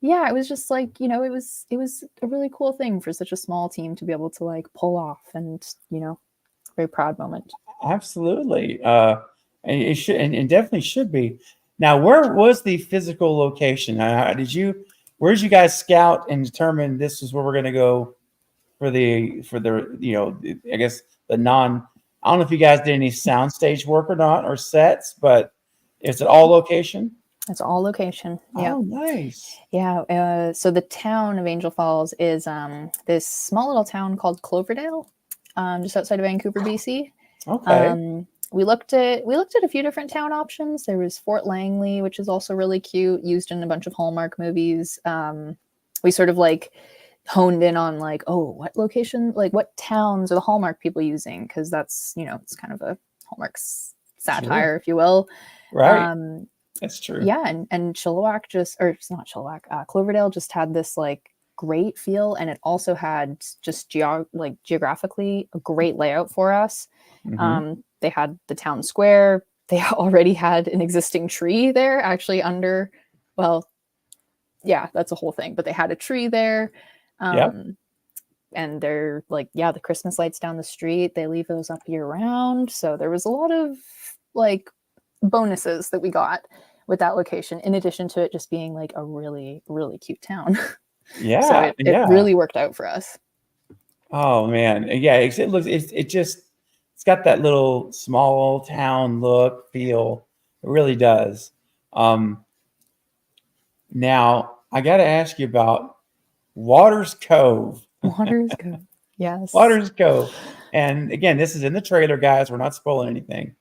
yeah, it was just like, it was a really cool thing for such a small team to be able to like pull off, and very proud moment. Absolutely. And it should, and definitely should be. Now, where was the physical location? Where did you guys scout and determine this is where we're going to go for the I guess the non. I don't know if you guys did any soundstage work or not or sets, but is it all location? It's all location. Yeah. Oh, nice. Yeah. So the town of Angel Falls is this small little town called Cloverdale, just outside of Vancouver, BC. Okay. We looked at a few different town options. There was Fort Langley, which is also really cute, used in a bunch of Hallmark movies. We sort of like honed in on like, oh, what location, like what towns are the Hallmark people using? Because that's, it's kind of a Hallmark satire, Sure. if you will. Right. That's true. Yeah, and Chilliwack or it's not Chilliwack, Cloverdale just had this like great feel, and it also had just geographically a great layout for us. They had the town square. They already had an existing tree there, actually under, well, yeah, that's a whole thing, but they had a tree there. Yep. And they're like, yeah, the Christmas lights down the street, they leave those up year round. So there was a lot of like bonuses that we got with that location, in addition to it just being like a really, really cute town. Yeah. So it really worked out for us. Oh man. Yeah. It's got that little small town look, feel. It really does. Now I got to ask you about Waters Cove. Waters Cove. Yes. Waters Cove. And again, this is in the trailer, guys. We're not spoiling anything.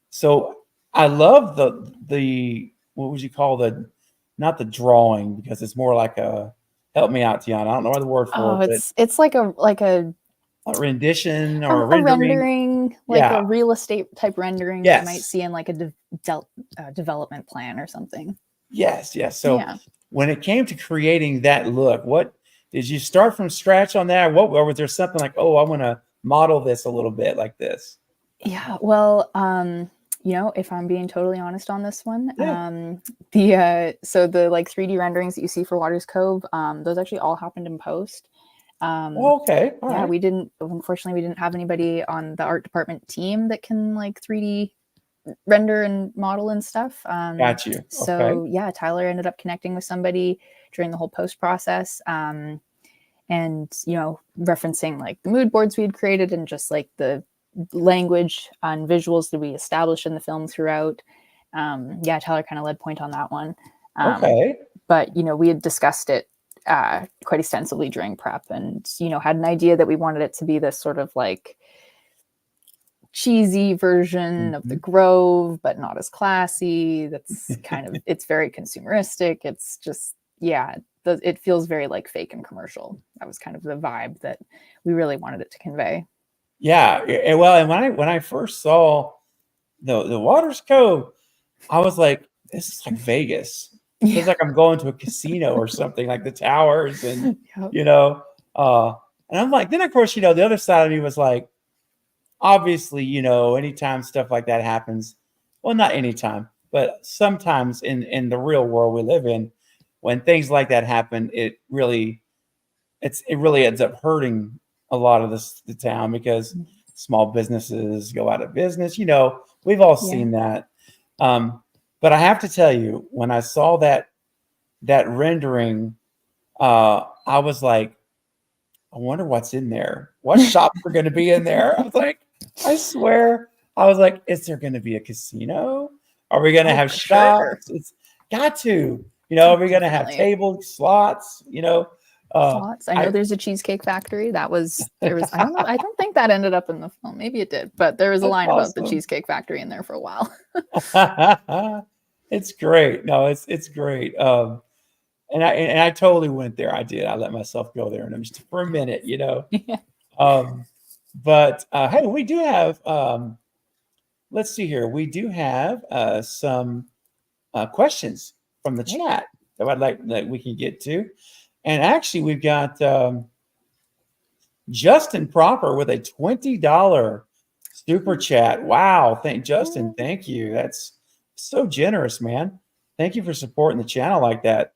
So I love the what would you call not the drawing, because it's more like help me out, Tiana. I don't know the word for it. It's like a rendition or a rendering, like a real estate type rendering that you might see in like a development plan or something. Yes. So when it came to creating that look, what did you start from scratch on that? Or was there something like, oh, I want to model this a little bit like this? Yeah, well, if I'm being totally honest on this one, so the like 3D renderings that you see for Waters Cove, those actually all happened in post. Okay. All right. Unfortunately, we didn't have anybody on the art department team that can like 3D render and model and stuff. Got you. So yeah, Tyler ended up connecting with somebody during the whole post process. And, referencing like the mood boards we had created and just like the language and visuals that we established in the film throughout. Tyler kind of led point on that one. But, we had discussed it quite extensively during prep and, had an idea that we wanted it to be this sort of like cheesy version of the Grove, but not as classy. That's kind of, it's very consumeristic. It's just, it feels very like fake and commercial. That was kind of the vibe that we really wanted it to convey. Yeah. Well, and when I first saw the Waters Cove, I was like, this is like Vegas. It's like I'm going to a casino or something, like the towers and, and I'm like, then of course, the other side of me was like, obviously, anytime stuff like that happens, well, not anytime, but sometimes in the real world we live in, when things like that happen, it really ends up hurting a lot of the town, because small businesses go out of business. We've all seen that. But I have to tell you, when I saw that rendering, I was like, I wonder what's in there. What shops are going to be in there? I was like, I swear, I was like, is there going to be a casino? Are we going to have shops? It's got to, are we going to have tables, slots? Slots. I know there's a cheesecake factory. There was. I don't know. I don't think that ended up in the film. Maybe it did, but there was a line about the cheesecake factory in there for a while. It's great. No, it's great. And I totally went there. I did. I let myself go there, and just for a minute, But hey, we do have. Let's see here. We do have some questions from the chat that I'd like that we can get to. And actually, we've got Justin Proper with a $20 super chat. Wow. Justin. Thank you. That's so generous, man. Thank you for supporting the channel like that.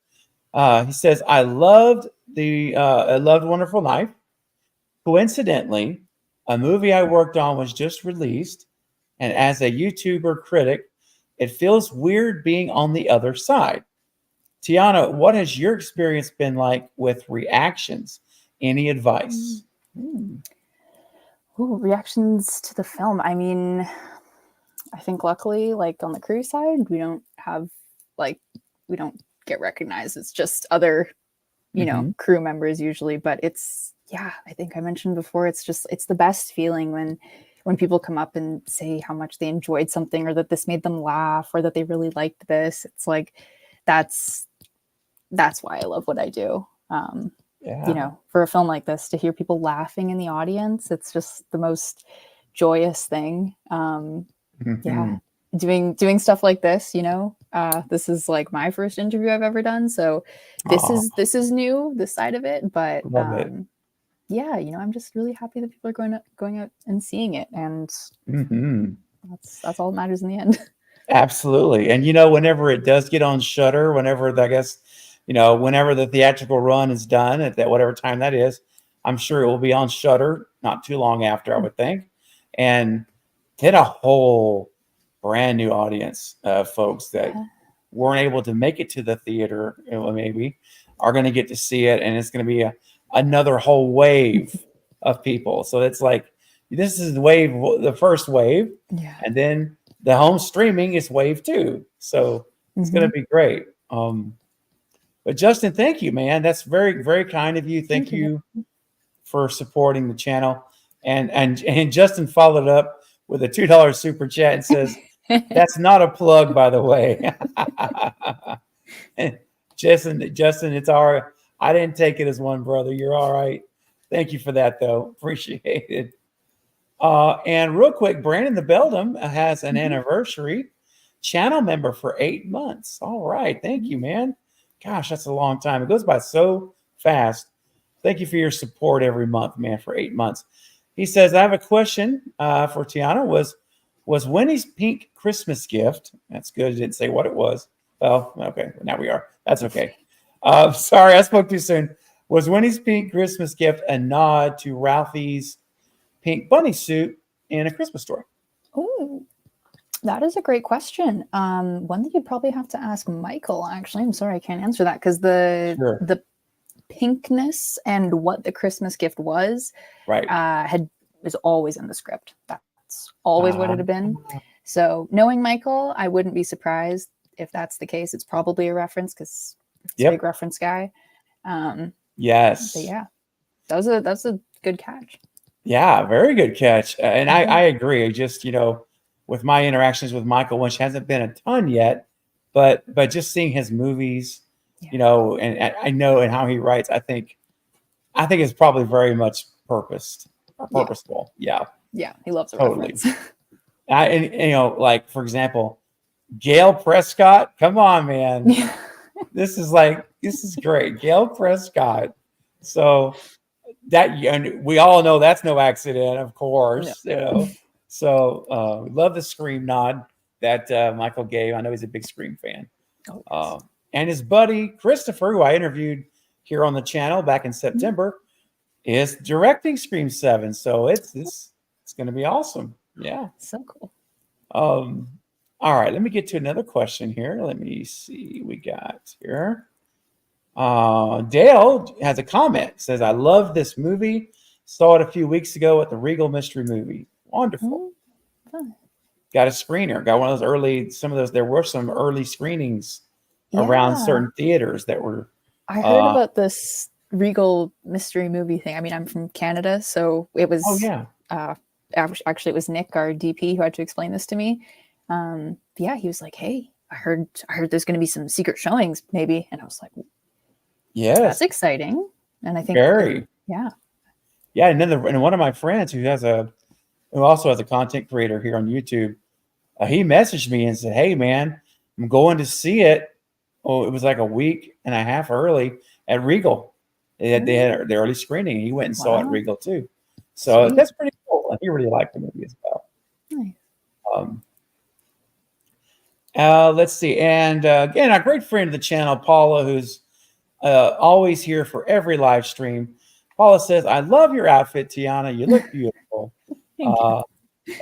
He says, I loved Wonderful Life. Coincidentally, a movie I worked on was just released. And as a YouTuber critic, It feels weird being on the other side. Tiana, what has your experience been like with reactions? Any advice? Mm. Ooh, reactions to the film. I mean, I think luckily, like on the crew side, we don't have like we don't get recognized. It's just other, crew members usually. But it's I think I mentioned before, it's the best feeling when people come up and say how much they enjoyed something or that this made them laugh or that they really liked this. It's like that's why I love what I do. For a film like this, to hear people laughing in the audience, it's just the most joyous thing. Doing stuff like this, this is like my first interview I've ever done, so this is new, this side of it, but Love it. I'm just really happy that people are going out and seeing it, and that's all that matters in the end. Absolutely. And whenever it does get on Shutter, whenever whenever the theatrical run is done at that whatever time that is, I'm sure it will be on Shutter not too long after, I would think, and hit a whole brand new audience of folks that weren't able to make it to the theater, maybe are going to get to see it, and it's going to be another whole wave of people. So it's like this is the first wave, and then the home streaming is wave 2. So it's going to be great. But Justin, thank you, man. That's very, very kind of you. Thank you for supporting the channel. And Justin followed up with a $2 super chat and says, "That's not a plug, by the way." Justin, it's all right. I didn't take it as one, brother. You're all right. Thank you for that, though. Appreciate it. And real quick, Brandon the Beldam has an anniversary channel member for 8 months. All right. Thank you, man. Gosh, that's a long time. It goes by so fast. Thank you for your support every month, man, for 8 months. He says, I have a question for Tiana. Was Winnie's pink Christmas gift? That's good. It didn't say what it was. Oh, okay. Now we are. That's okay. Sorry, I spoke too soon. Was Winnie's pink Christmas gift a nod to Ralphie's pink bunny suit in A Christmas Story? Oh, that is a great question. One that you'd probably have to ask Michael, actually. I'm sorry, I can't answer that because the pinkness and what the Christmas gift was was always in the script. That's always what it had been. So knowing Michael, I wouldn't be surprised if that's the case. It's probably a reference because he's a big reference guy. Yes. But yeah, that's a good catch. Yeah, very good catch. And I agree. Just, with my interactions with Michael, which hasn't been a ton yet, but just seeing his movies, and I know and how he writes, I think it's probably very much purposeful. Yeah. Yeah, he loves a reference. Like, for example, Gail Prescott. Come on, man. This is great. Gail Prescott. So and we all know that's no accident, of course. No. So we love the Scream nod that Michael gave. I know he's a big Scream fan. And his buddy Christopher, who I interviewed here on the channel back in September, is directing Scream 7. So it's going to be awesome. Yeah. So cool. All right, let me get to another question here. Let me see we got here. Dale has a comment. Says, I love this movie. Saw it a few weeks ago at the Regal Mystery Movie. Wonderful. Got a screener. Got one of those there were some early screenings around certain theaters that were. I heard about this Regal Mystery Movie thing. I mean, I'm from Canada, so it was. Actually, it was Nick, our DP, who had to explain this to me. He was like, "Hey, I heard there's going to be some secret showings, maybe," and I was like, "Yes, that's exciting." And I think very, yeah. And then one of my friends who also has a content creator here on YouTube, he messaged me and said, "Hey, man, I'm going to see it." Oh, it was like a week and a half early at Regal. They had the early screening. He went and saw it at Regal too. So that's pretty cool. He really liked the movie as well. Nice. Let's see. And again, our great friend of the channel, Paula, who's always here for every live stream. Paula says, I love your outfit, Tiana. You look beautiful.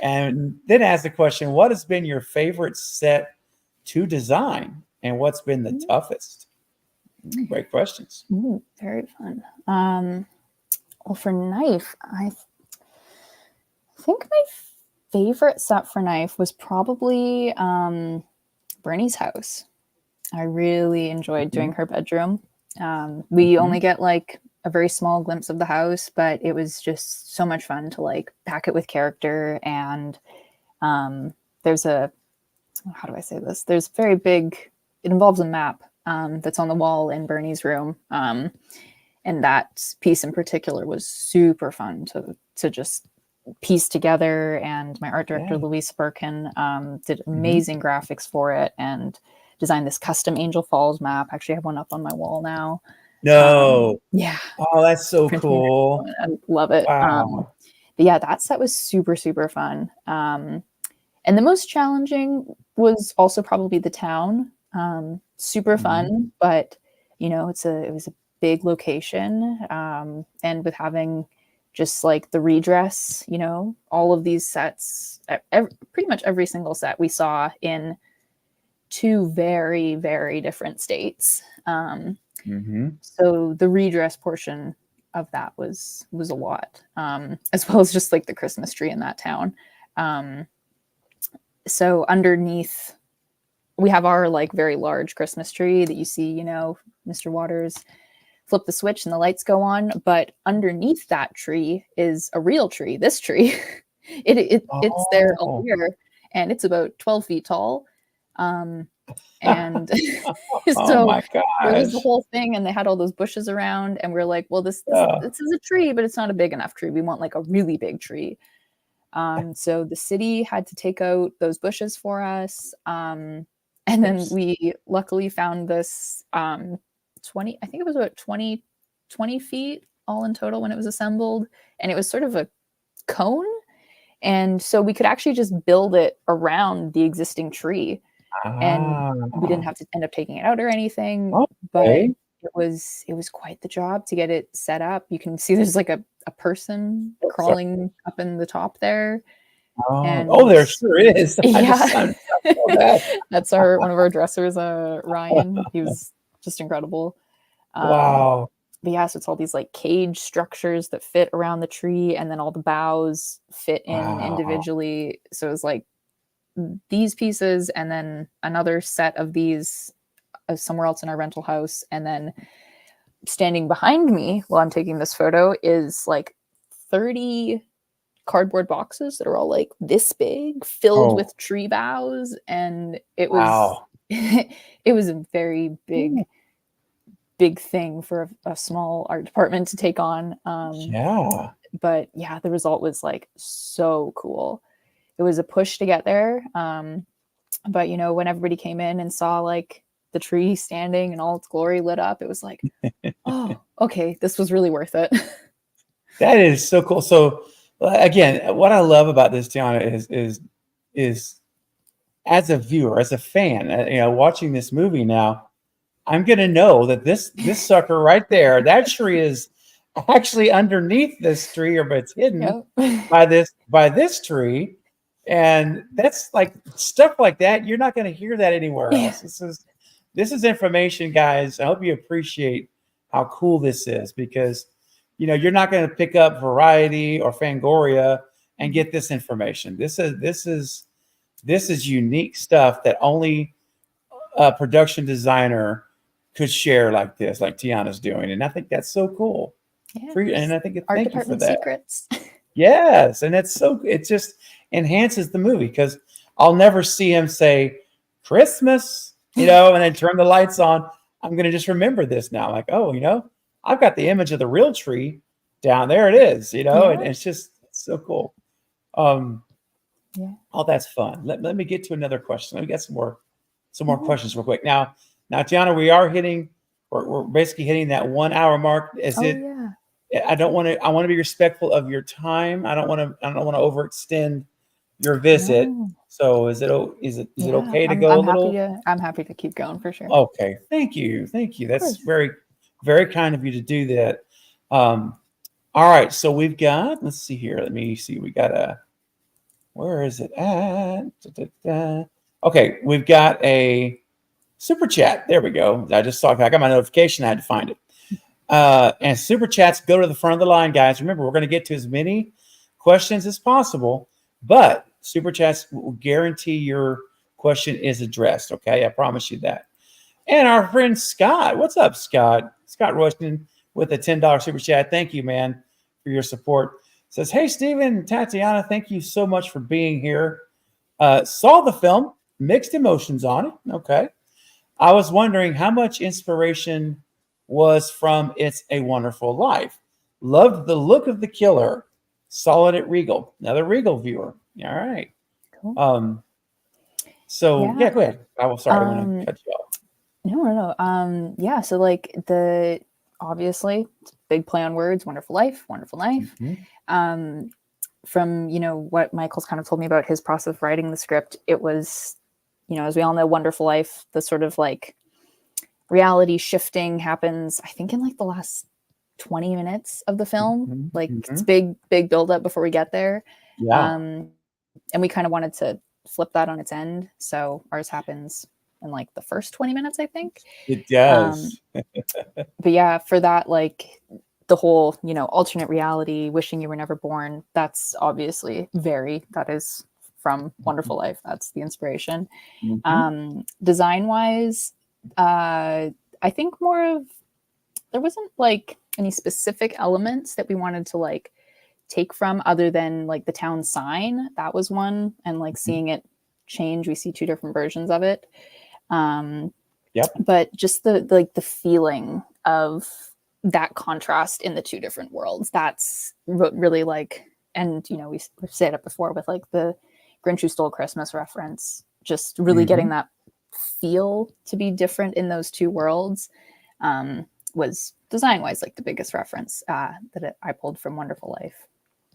And then ask the question, what has been your favorite set to design, and what's been the toughest? Great questions. Ooh, very fun. Well, for knife, I think my favorite set for knife was probably Bernie's house. I really enjoyed doing her bedroom. We only get like a very small glimpse of the house, but it was just so much fun to like pack it with character. And there's a, how do I say this? There's very big, it involves a map that's on the wall in Bernie's room. And that piece in particular was super fun to just piece together. And my art director, Louise Birkin, did amazing graphics for it and designed this custom Angel Falls map. Actually, I have one up on my wall now. No. Yeah. Oh, that's so cool. I love it. Wow. But yeah, that set was super, super fun. And the most challenging was also probably the town. Super fun, but you know, it was a big location. And with having just like the redress, you know, all of these sets, pretty much every single set we saw in 2 very, very different states. So the redress portion of that was a lot, as well as just like the Christmas tree in that town. So underneath, we have our like very large Christmas tree that you see, you know, Mr. Waters flip the switch and the lights go on. But underneath that tree is a real tree. This tree, it's there all year, and it's about 12 feet tall. And so my there was the gosh. whole thing, and they had all those bushes around, and we're like, well, this is a tree, but it's not a big enough tree. We want like a really big tree. So the city had to take out those bushes for us. And then we luckily found this 20, I think it was about 20 feet all in total when it was assembled. And it was sort of a cone. And so we could actually just build it around the existing tree. And we didn't have to end up taking it out or anything. But it was quite the job to get it set up. You can see there's like a person crawling up in the top there. And there sure is. Yeah. That's one of our dressers, Ryan. He was just incredible. Wow. But yeah, so it's all these like cage structures that fit around the tree, and then all the boughs fit in individually. So it was like these pieces and then another set of these somewhere else in our rental house. And then standing behind me while I'm taking this photo is like 30 cardboard boxes that are all like this big, filled with tree boughs. And it was it was a very big thing for a small art department to take on. But yeah, the result was like so cool. It was a push to get there. But you know, when everybody came in and saw like the tree standing and all its glory lit up, it was like, oh, okay, this was really worth it. That is so cool. So again, what I love about this, Tiana, is as a viewer, as a fan, you know, watching this movie now, I'm gonna know that this sucker right there, that tree is actually underneath this tree, or but it's hidden by this tree. And that's like stuff like that. You're not going to hear that anywhere else. This is information, guys. I hope you appreciate how cool this is, because you know you're not going to pick up Variety or Fangoria and get this information. This is unique stuff that only a production designer could share like this, like Tiana's doing. And I think that's so cool. And I think thank you for that. Secrets. Yes, and it just enhances the movie, because I'll never see him say Christmas, you know, and then turn the lights on. I'm going to just remember this now, like, oh, you know, I've got the image of the real tree down there. It is, you know, and it's so cool. Oh, that's fun. Let me get to another question. Let me get some more questions real quick. Now, Tiana, we're basically hitting that 1 hour mark. I want to be respectful of your time. I don't want to overextend your visit. No. So is it okay to go a little? I'm happy to keep going for sure. Okay. Thank you. That's very, very kind of you to do that. All right. So we've got, let's see here. Let me see. We got where is it at? Okay, we've got a super chat. There we go. I just saw. I got my notification. I had to find it. And super chats go to the front of the line, guys. Remember, we're going to get to as many questions as possible, but super chats will guarantee your question is addressed. Okay, I promise you that. And our friend Scott, what's up, Scott? Scott Rushton with a $10 super chat. Thank you, man, for your support. Says, hey, Stephen, Tatiana, thank you so much for being here. Saw the film, mixed emotions on it. Okay. I was wondering how much inspiration was from It's a Wonderful Life. Loved the look of the killer. Saw it at Regal. Another Regal viewer. All right. Cool. So yeah, go ahead. I will. Sorry, I want to cut you off. No. Yeah. So like obviously big play on words. Wonderful life. Wonderful life. Mm-hmm. From what Michael's kind of told me about his process of writing the script, it was, as we all know, Wonderful Life, the sort of like reality shifting happens, I think, in like the last 20 minutes of the film. Mm-hmm. Like Mm-hmm. it's big build up before we get there. Yeah. And we kind of wanted to flip that on its end. So ours happens in like the first 20 minutes, I think. It does. But yeah, for that, like the whole, alternate reality, wishing you were never born, that's obviously that is from Wonderful Life. That's the inspiration. Mm-hmm. Design wise, I think there wasn't like any specific elements that we wanted to like take from other than like the town sign. That was one. And like seeing it change, we see two different versions of it. Yep. But just the feeling of that contrast in the two different worlds, that's really like, and we've said it before with like the Grinch Who Stole Christmas reference, just really getting that feel to be different in those two worlds, was design wise like the biggest reference that I pulled from Wonderful Life.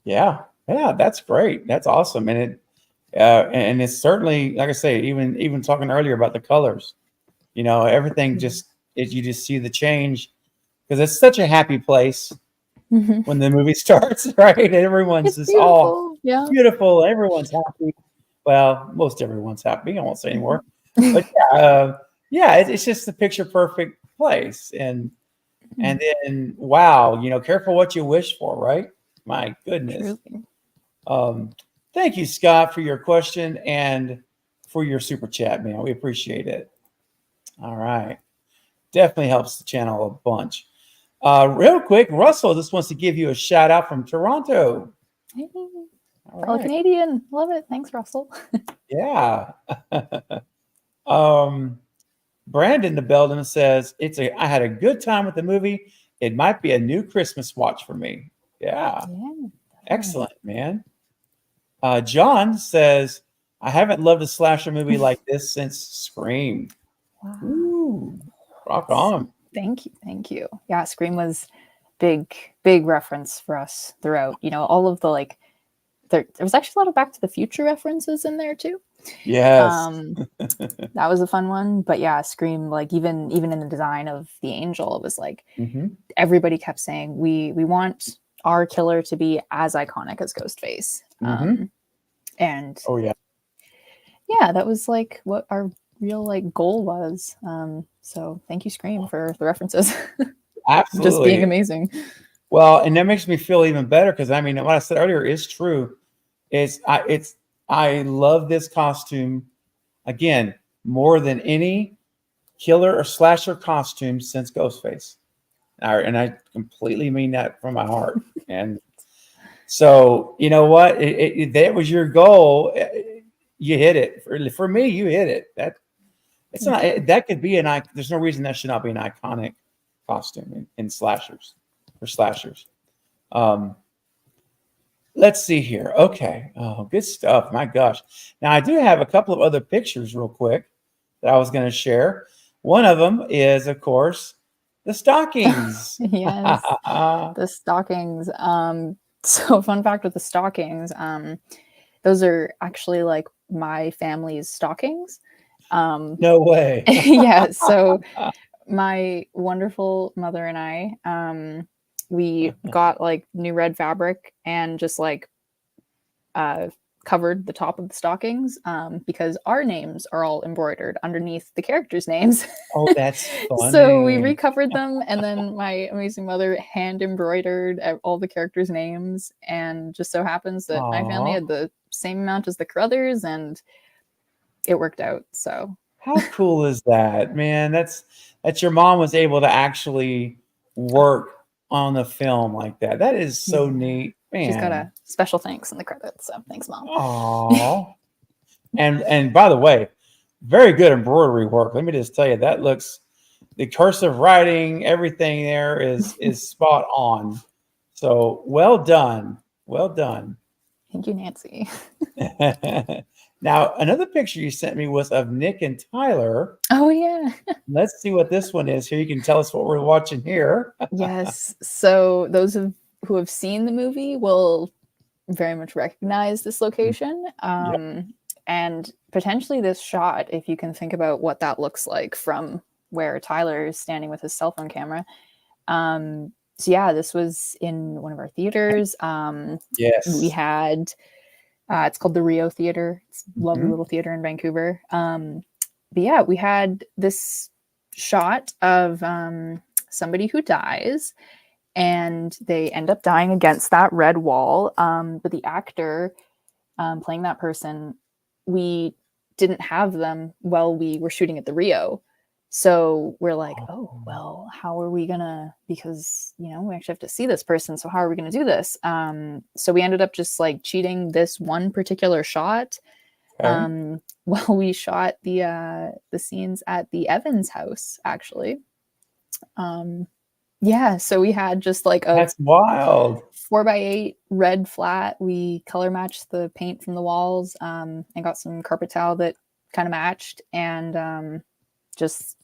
Yeah, that's great. That's awesome, and it's certainly, like I say, even talking earlier about the colors, everything just you just see the change because it's such a happy place when the movie starts, right? Everyone's just all beautiful. Everyone's happy. Well, most everyone's happy. I won't say anymore, but it's just the picture perfect place, and then wow, careful what you wish for, right? My goodness. Thank you, Scott, for your question and for your super chat, man. We appreciate it. All right. Definitely helps the channel a bunch. Real quick, Russell just wants to give you a shout out from Toronto. Hey, fellow Canadian. Love it. Thanks, Russell. Yeah. Brandon the Belden says, I had a good time with the movie. It might be a new Christmas watch for me. Yeah. Excellent, man. John says, I haven't loved a slasher movie like this since Scream. Wow. Ooh, rock on. Thank you. Yeah, Scream was big reference for us throughout. All of the like, there was actually a lot of Back to the Future references in there too. Yes. That was a fun one. But yeah, Scream, like even in the design of the angel, it was like everybody kept saying we want our killer to be as iconic as Ghostface. And that was like what our real like goal was. So thank you, Scream, for the references. Absolutely. Just being amazing. Well, and that makes me feel even better because I mean, what I said earlier is true. I love this costume again more than any killer or slasher costume since Ghostface. And I completely mean that from my heart. And so, you know what? That was your goal. You hit it. For me, you hit it. It's not. That could be there's no reason that should not be an iconic costume in slashers. For slashers. Let's see here. Okay. Oh, good stuff. My gosh. Now I do have a couple of other pictures real quick that I was going to share. One of them is, of course, the stockings. Yes, the stockings. So fun fact with the stockings, those are actually like my family's stockings. No way. Yeah. So my wonderful mother and I, we got like new red fabric and just like covered the top of the stockings because our names are all embroidered underneath the characters' names. Oh, that's So we funny. recovered them, and then my amazing mother hand embroidered all the characters' names. And just so happens that my family Aw. had the same amount as the Crothers, and it worked out. So How cool is that, man? That your mom was able to actually work on the film like that. That is so yeah, neat, she's got man. a special thanks in the credits. So thanks, Mom. Oh, and by the way, very good embroidery work. Let me just tell you, that looks the cursive writing, everything there is spot on. So well done, well done. Thank you, Nancy. Now, another picture you sent me was of Nick and Tyler. Oh yeah. Let's see what this one is. Here, you can tell us what we're watching here. Yes. So those who have seen the movie will very much recognize this location. Yep. And potentially this shot, if you can think about what that looks like from where Tyler is standing with his cell phone camera. So yeah, this was in one of our theaters. Yes. We had, it's called the Rio Theater. It's a lovely Mhm. little theater in Vancouver. But yeah, we had this shot of somebody who dies, and they end up dying against that red wall. But the actor playing that person, we didn't have them while we were shooting at the Rio. So we're like, oh, well, how are we gonna, because, you know, we actually have to see this person. So how are we gonna do this? So we ended up just like cheating this one particular shot. Okay. Well, we shot the scenes at the Evans house, actually. Yeah, so we had just like a That's wild. 4x8 red flat. We color matched the paint from the walls, and got some carpet tile that kind of matched, and just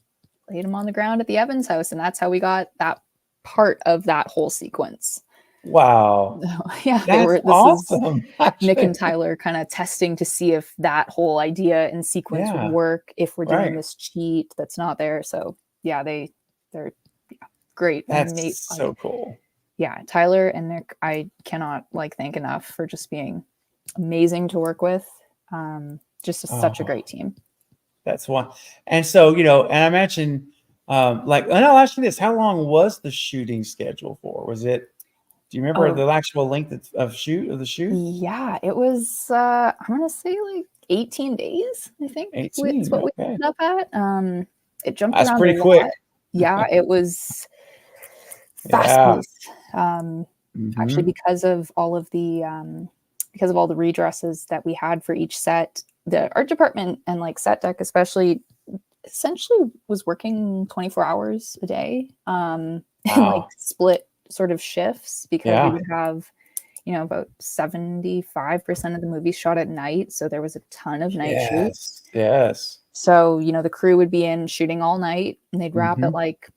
laid them on the ground at the Evans house. And that's how we got that part of that whole sequence. Wow. Yeah, That's this is awesome. Nick and Actually. Tyler kind of testing to see if that whole idea and sequence would Yeah. work if we're doing Right. this cheat that's not there. So yeah, they're great. That's so cool. Yeah, Tyler and Nick, I cannot like thank enough for just being amazing to work with. Such a Oh, great team. that's one. And so, and I mentioned, and I'll ask you this: how long was the shooting schedule for? Was it? Do you remember Oh, the actual length of the shoot? yeah, it was. I'm gonna say like 18 days. I think it's 18. what we Okay, ended up at. It jumped that's around a pretty quick. lot. Yeah, it was fast Yeah. paced. Actually, Hmm. because of all the redresses that we had for each set, the art department and like set deck especially essentially was working 24 hours a day, and like Wow. split sort of shifts, because we Yeah. would have, about 75% of the movies shot at night, so there was a ton of night shoots. Yes. Yes. So the crew would be in shooting all night, and they'd wrap Hmm. at like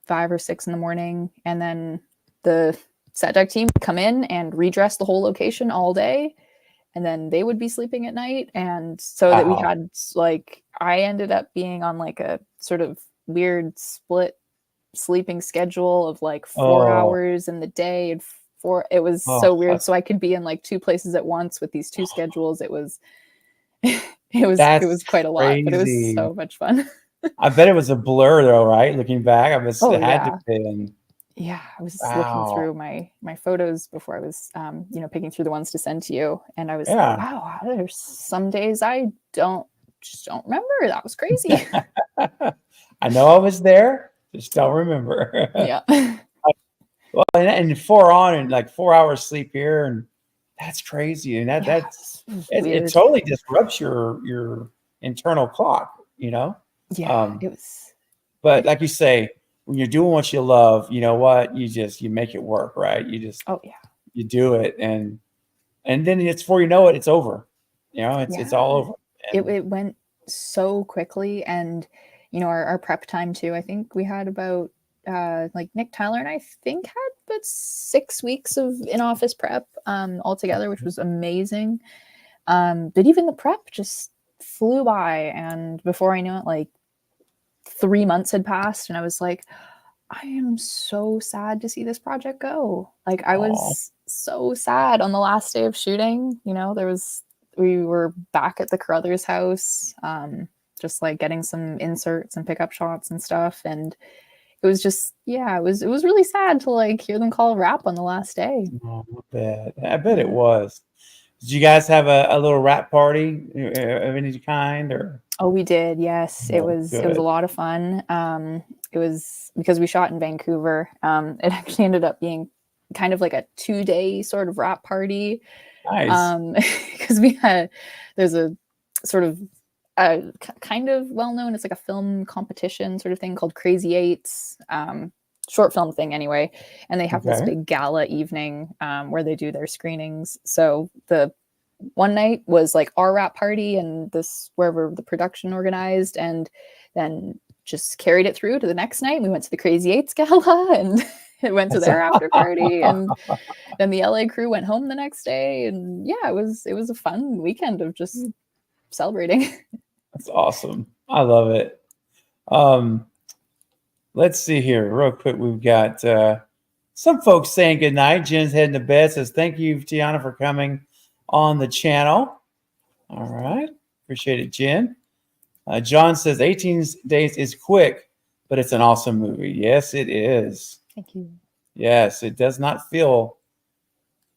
5 or 6 in the morning, and then the set deck team would come in and redress the whole location all day, and then they would be sleeping at night. And so that we Wow. had like, I ended up being on like a sort of weird split sleeping schedule of like four Oh. hours in the day and four. It was Oh. so weird. So I could be in like two places at once with these two schedules. It was That's quite a lot, but it was crazy. so much fun. I bet it was a blur though, right? Looking back, Oh it had to yeah. be. And Yeah, I was just looking wow. through my photos before I was picking through the ones to send to you, and I was like, Yeah. wow, there's some days I just don't remember. That was crazy. I know I was there, just don't remember. Yeah. Well, and 4 on and like 4 hours sleep here, and that's crazy. And Yeah, it was it weird. totally disrupts your internal clock, Yeah, Um, it was. but like you say, when you're doing what you love, you know what? You make it work, right? Oh yeah. You do it, and then it's before you know it, it's over. It's Yeah. all over. And It went so quickly, and our prep time too. I think we had about like Nick, Tyler, and I think had about 6 weeks of in-office prep altogether, which was amazing. But even the prep just flew by, and before I knew it, like 3 months had passed, and I was like, I am so sad to see this project go. Like, I oh, was so sad on the last day of shooting. There was we were back at the Carruthers house, just like getting some inserts and pickup shots and stuff. And it was just, yeah, it was really sad to like hear them call a wrap on the last day. Oh, I bet it was. Did you guys have a little wrap party of any kind, or? Oh, we did. Yes. Oh, It was a good. lot of fun. It was because we shot in Vancouver. It actually ended up being kind of like a 2-day sort of wrap party. Nice. Because there's a sort of kind of well known, it's like a film competition sort of thing called Crazy Eights, short film thing anyway. And they have this Okay. big gala evening where they do their screenings. So the one night was like our wrap party and this wherever the production organized, and then just carried it through to the next night. We went to the Crazy Eights gala and it went to their after party, and then the LA crew went home the next day. And yeah, it was a fun weekend of just celebrating. That's awesome. I love it. Let's see here real quick. We've got some folks saying good night. Jen's heading to bed, says thank you, Tiana, for coming on the channel. All right. Appreciate it, Jen. John says 18 days is quick, but it's an awesome movie. Yes, it is. Thank you. Yes, it does not feel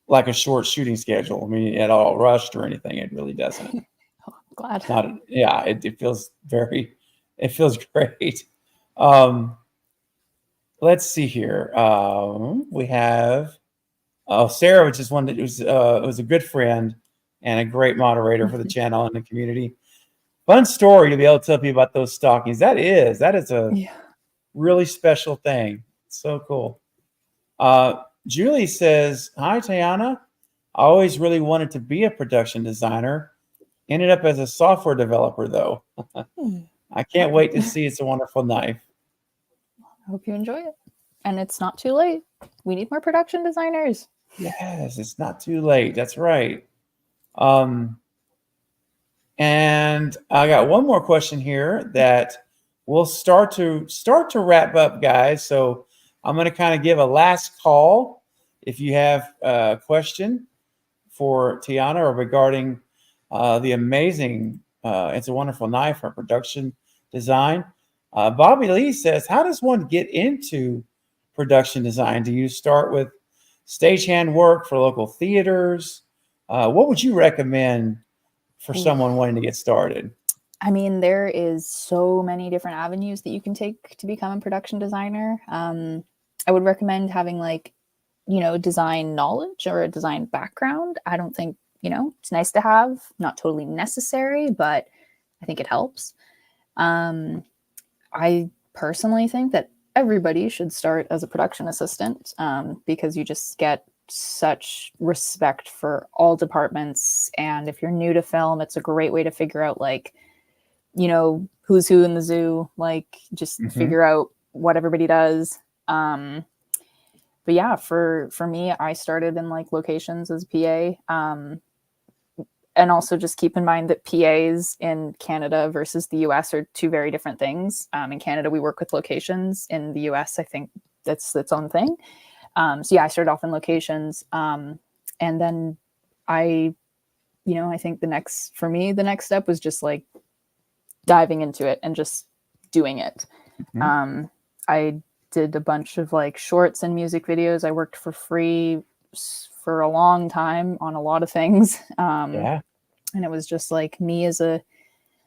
like a short shooting schedule. I mean, at all rushed or anything. It really doesn't. Oh, I'm glad. Not, yeah, it feels it feels great. Let's see here. We have Sarah, which is one that was a good friend and a great moderator for the channel and the community. Fun story to be able to tell people about those stockings. That is a really special thing. So cool. Julie says, hi, Tiana. I always really wanted to be a production designer. Ended up as a software developer, though. I can't wait to see It's a Wonderful Knife. I hope you enjoy it. And it's not too late. We need more production designers. Yes, it's not too late. That's right. And I got one more question here that we'll start to wrap up, guys. So I'm going to kind of give a last call if you have a question for Tiana or regarding the amazing It's a Wonderful Knife for production design. Bobby Lee says, how does one get into production design? Do you start with stagehand work for local theaters? What would you recommend for someone wanting to get started? I mean, there is so many different avenues that you can take to become a production designer. I would recommend having design knowledge or a design background. I don't think, it's nice to have, not totally necessary, but I think it helps. I personally think that everybody should start as a production assistant because you just get such respect for all departments. And if you're new to film, it's a great way to figure out who's who in the zoo, just figure out what everybody does. But yeah, for me, I started in locations as PA. And also just keep in mind that PAs in Canada versus the US are two very different things. In Canada, we work with locations. In the US, I think that's its own thing. So yeah, I started off in locations. And then I think the next step was just diving into it and just doing it. I did a bunch of shorts and music videos. I worked for free for a long time on a lot of things. And it was just me as a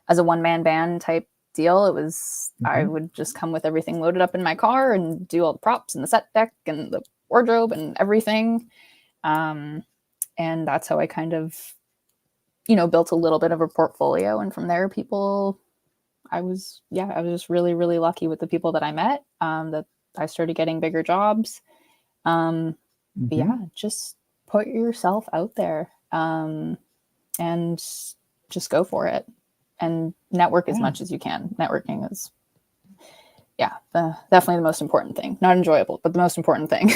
one-man band type deal. It was, I would just come with everything loaded up in my car and do all the props and the set deck and the wardrobe and everything. And that's how I kind of, built a little bit of a portfolio. And from there, I was just really, really lucky with the people that I met, that I started getting bigger jobs. But yeah, just put yourself out there, and just go for it and network as much as you can. Networking is, definitely the most important thing. Not enjoyable, but the most important thing.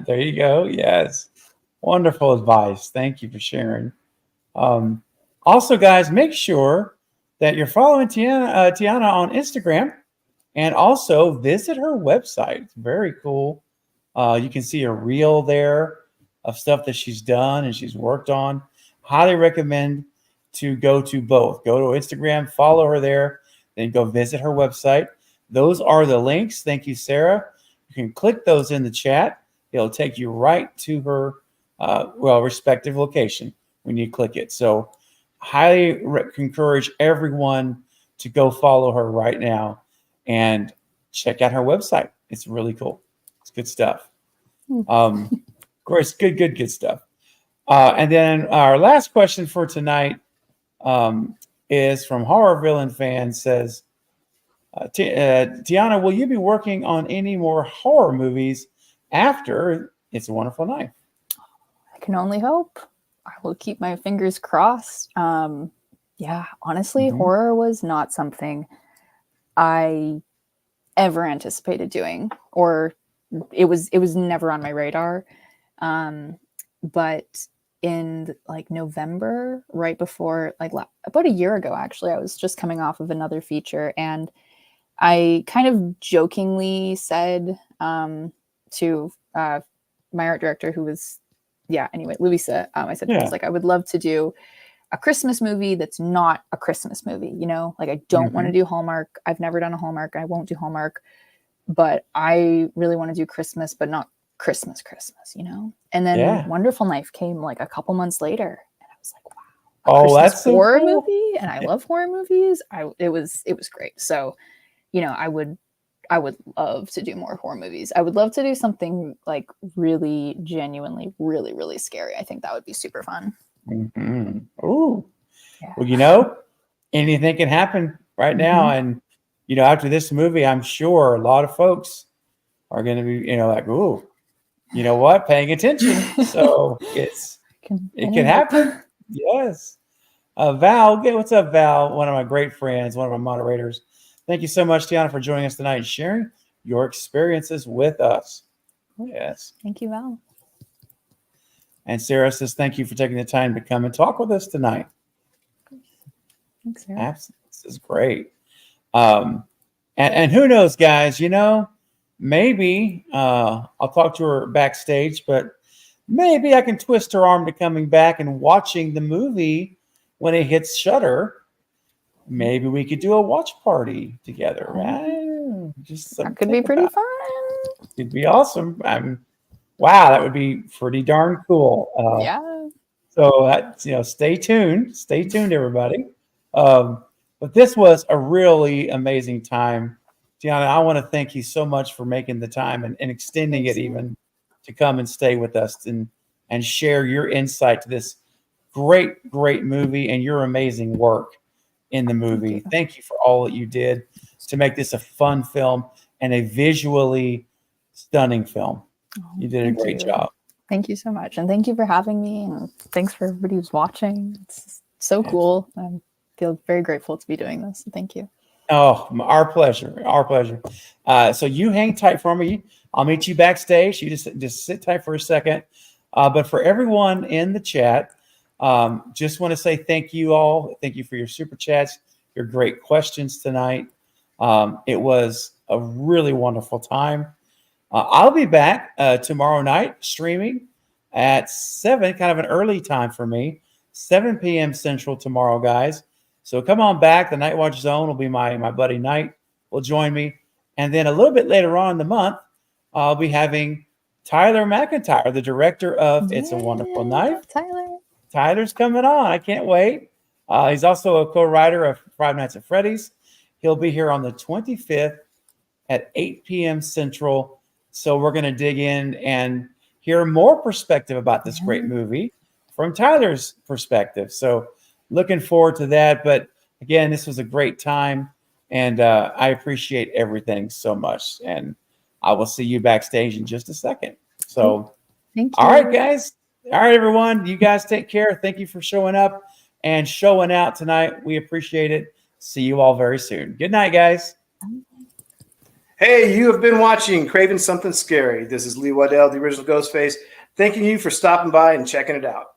There you go. Yes. Wonderful advice. Thank you for sharing. Also, guys, make sure that you're following Tiana on Instagram, and also visit her website. It's very cool. You can see a reel there of stuff that she's done and she's worked on. highly recommend to go to both. Go to Instagram, follow her there, then go visit her website. Those are the links. Thank you, Sarah. You can click those in the chat. It'll take you right to her respective location when you click it. So highly encourage everyone to go follow her right now and check out her website. It's really cool. It's good stuff. Of course, good stuff. And then our last question for tonight is from Horror Villain Fan. Says, Tiana, will you be working on any more horror movies after It's a Wonderful Life? I can only hope. I will keep my fingers crossed. Yeah, honestly, horror was not something I ever anticipated doing, or it was never on my radar. But in like November, right before, like about a year ago, actually, I was just coming off of another feature, and I kind of jokingly said to my art director, who was, Louisa, I said, I was like, I would love to do a Christmas movie that's not a Christmas movie, you know, like I don't want to do Hallmark. I've never done a Hallmark. I won't do Hallmark, but I really want to do Christmas, but not Christmas, you know? And then Wonderful Knife came like a couple months later, and I was like, wow, Christmas horror movie. And I love horror movies. It was great. So, you know, I would love to do more horror movies. I would love to do something like really genuinely, really, really scary. I think that would be super fun. Ooh. Yeah. Well, you know, anything can happen right now. And, you know, after this movie, I'm sure a lot of folks are going to be, you know, like, ooh, you know what, paying attention. So it can happen. Yes. Val, what's up, Val? One of my great friends, one of my moderators. Thank you so much, Tiana, for joining us tonight and sharing your experiences with us. Yes. Thank you, Val. And Sarah says, thank you for taking the time to come and talk with us tonight. Thanks, Sarah. Absolutely. This is great. And who knows, guys, you know, maybe I'll talk to her backstage, but maybe I can twist her arm to coming back and watching the movie when it hits Shudder. Maybe we could do a watch party together, right? Just that could be pretty fun. It'd be awesome. Wow, that would be pretty darn cool. Yeah. So that's, you know, stay tuned, everybody. But this was a really amazing time, Tiana. I want to thank you so much for making the time and extending it even to come and stay with us and share your insight to this great movie and your amazing work in the movie. Thank you for all that you did to make this a fun film and a visually stunning film. You did a great job. Thank you so much. And thank you for having me. And thanks for everybody who's watching. It's so cool. I feel very grateful to be doing this. So thank you. Oh, our pleasure. Our pleasure. So you hang tight for me. I'll meet you backstage. You just sit tight for a second. But for everyone in the chat, just want to say thank you all. Thank you for your super chats, your great questions tonight. It was a really wonderful time. I'll be back tomorrow night streaming at 7, kind of an early time for me, 7 p.m. Central tomorrow, guys. So come on back. The Night Watch Zone will be my buddy Knight will join me. And then a little bit later on in the month, I'll be having Tyler McIntyre, the director of It's a Wonderful Knife. Tyler's coming on. I can't wait. He's also a co-writer of Five Nights at Freddy's. He'll be here on the 25th at 8 p.m. Central. So we're going to dig in and hear more perspective about this great movie from Tyler's perspective. So looking forward to that. But again, this was a great time, and I appreciate everything so much. And I will see you backstage in just a second. So, thank you. All right, guys. All right, everyone. You guys take care. Thank you for showing up and showing out tonight. We appreciate it. See you all very soon. Good night, guys. Hey, you have been watching Craving Something Scary. This is Lee Waddell, the original Ghostface, thanking you for stopping by and checking it out.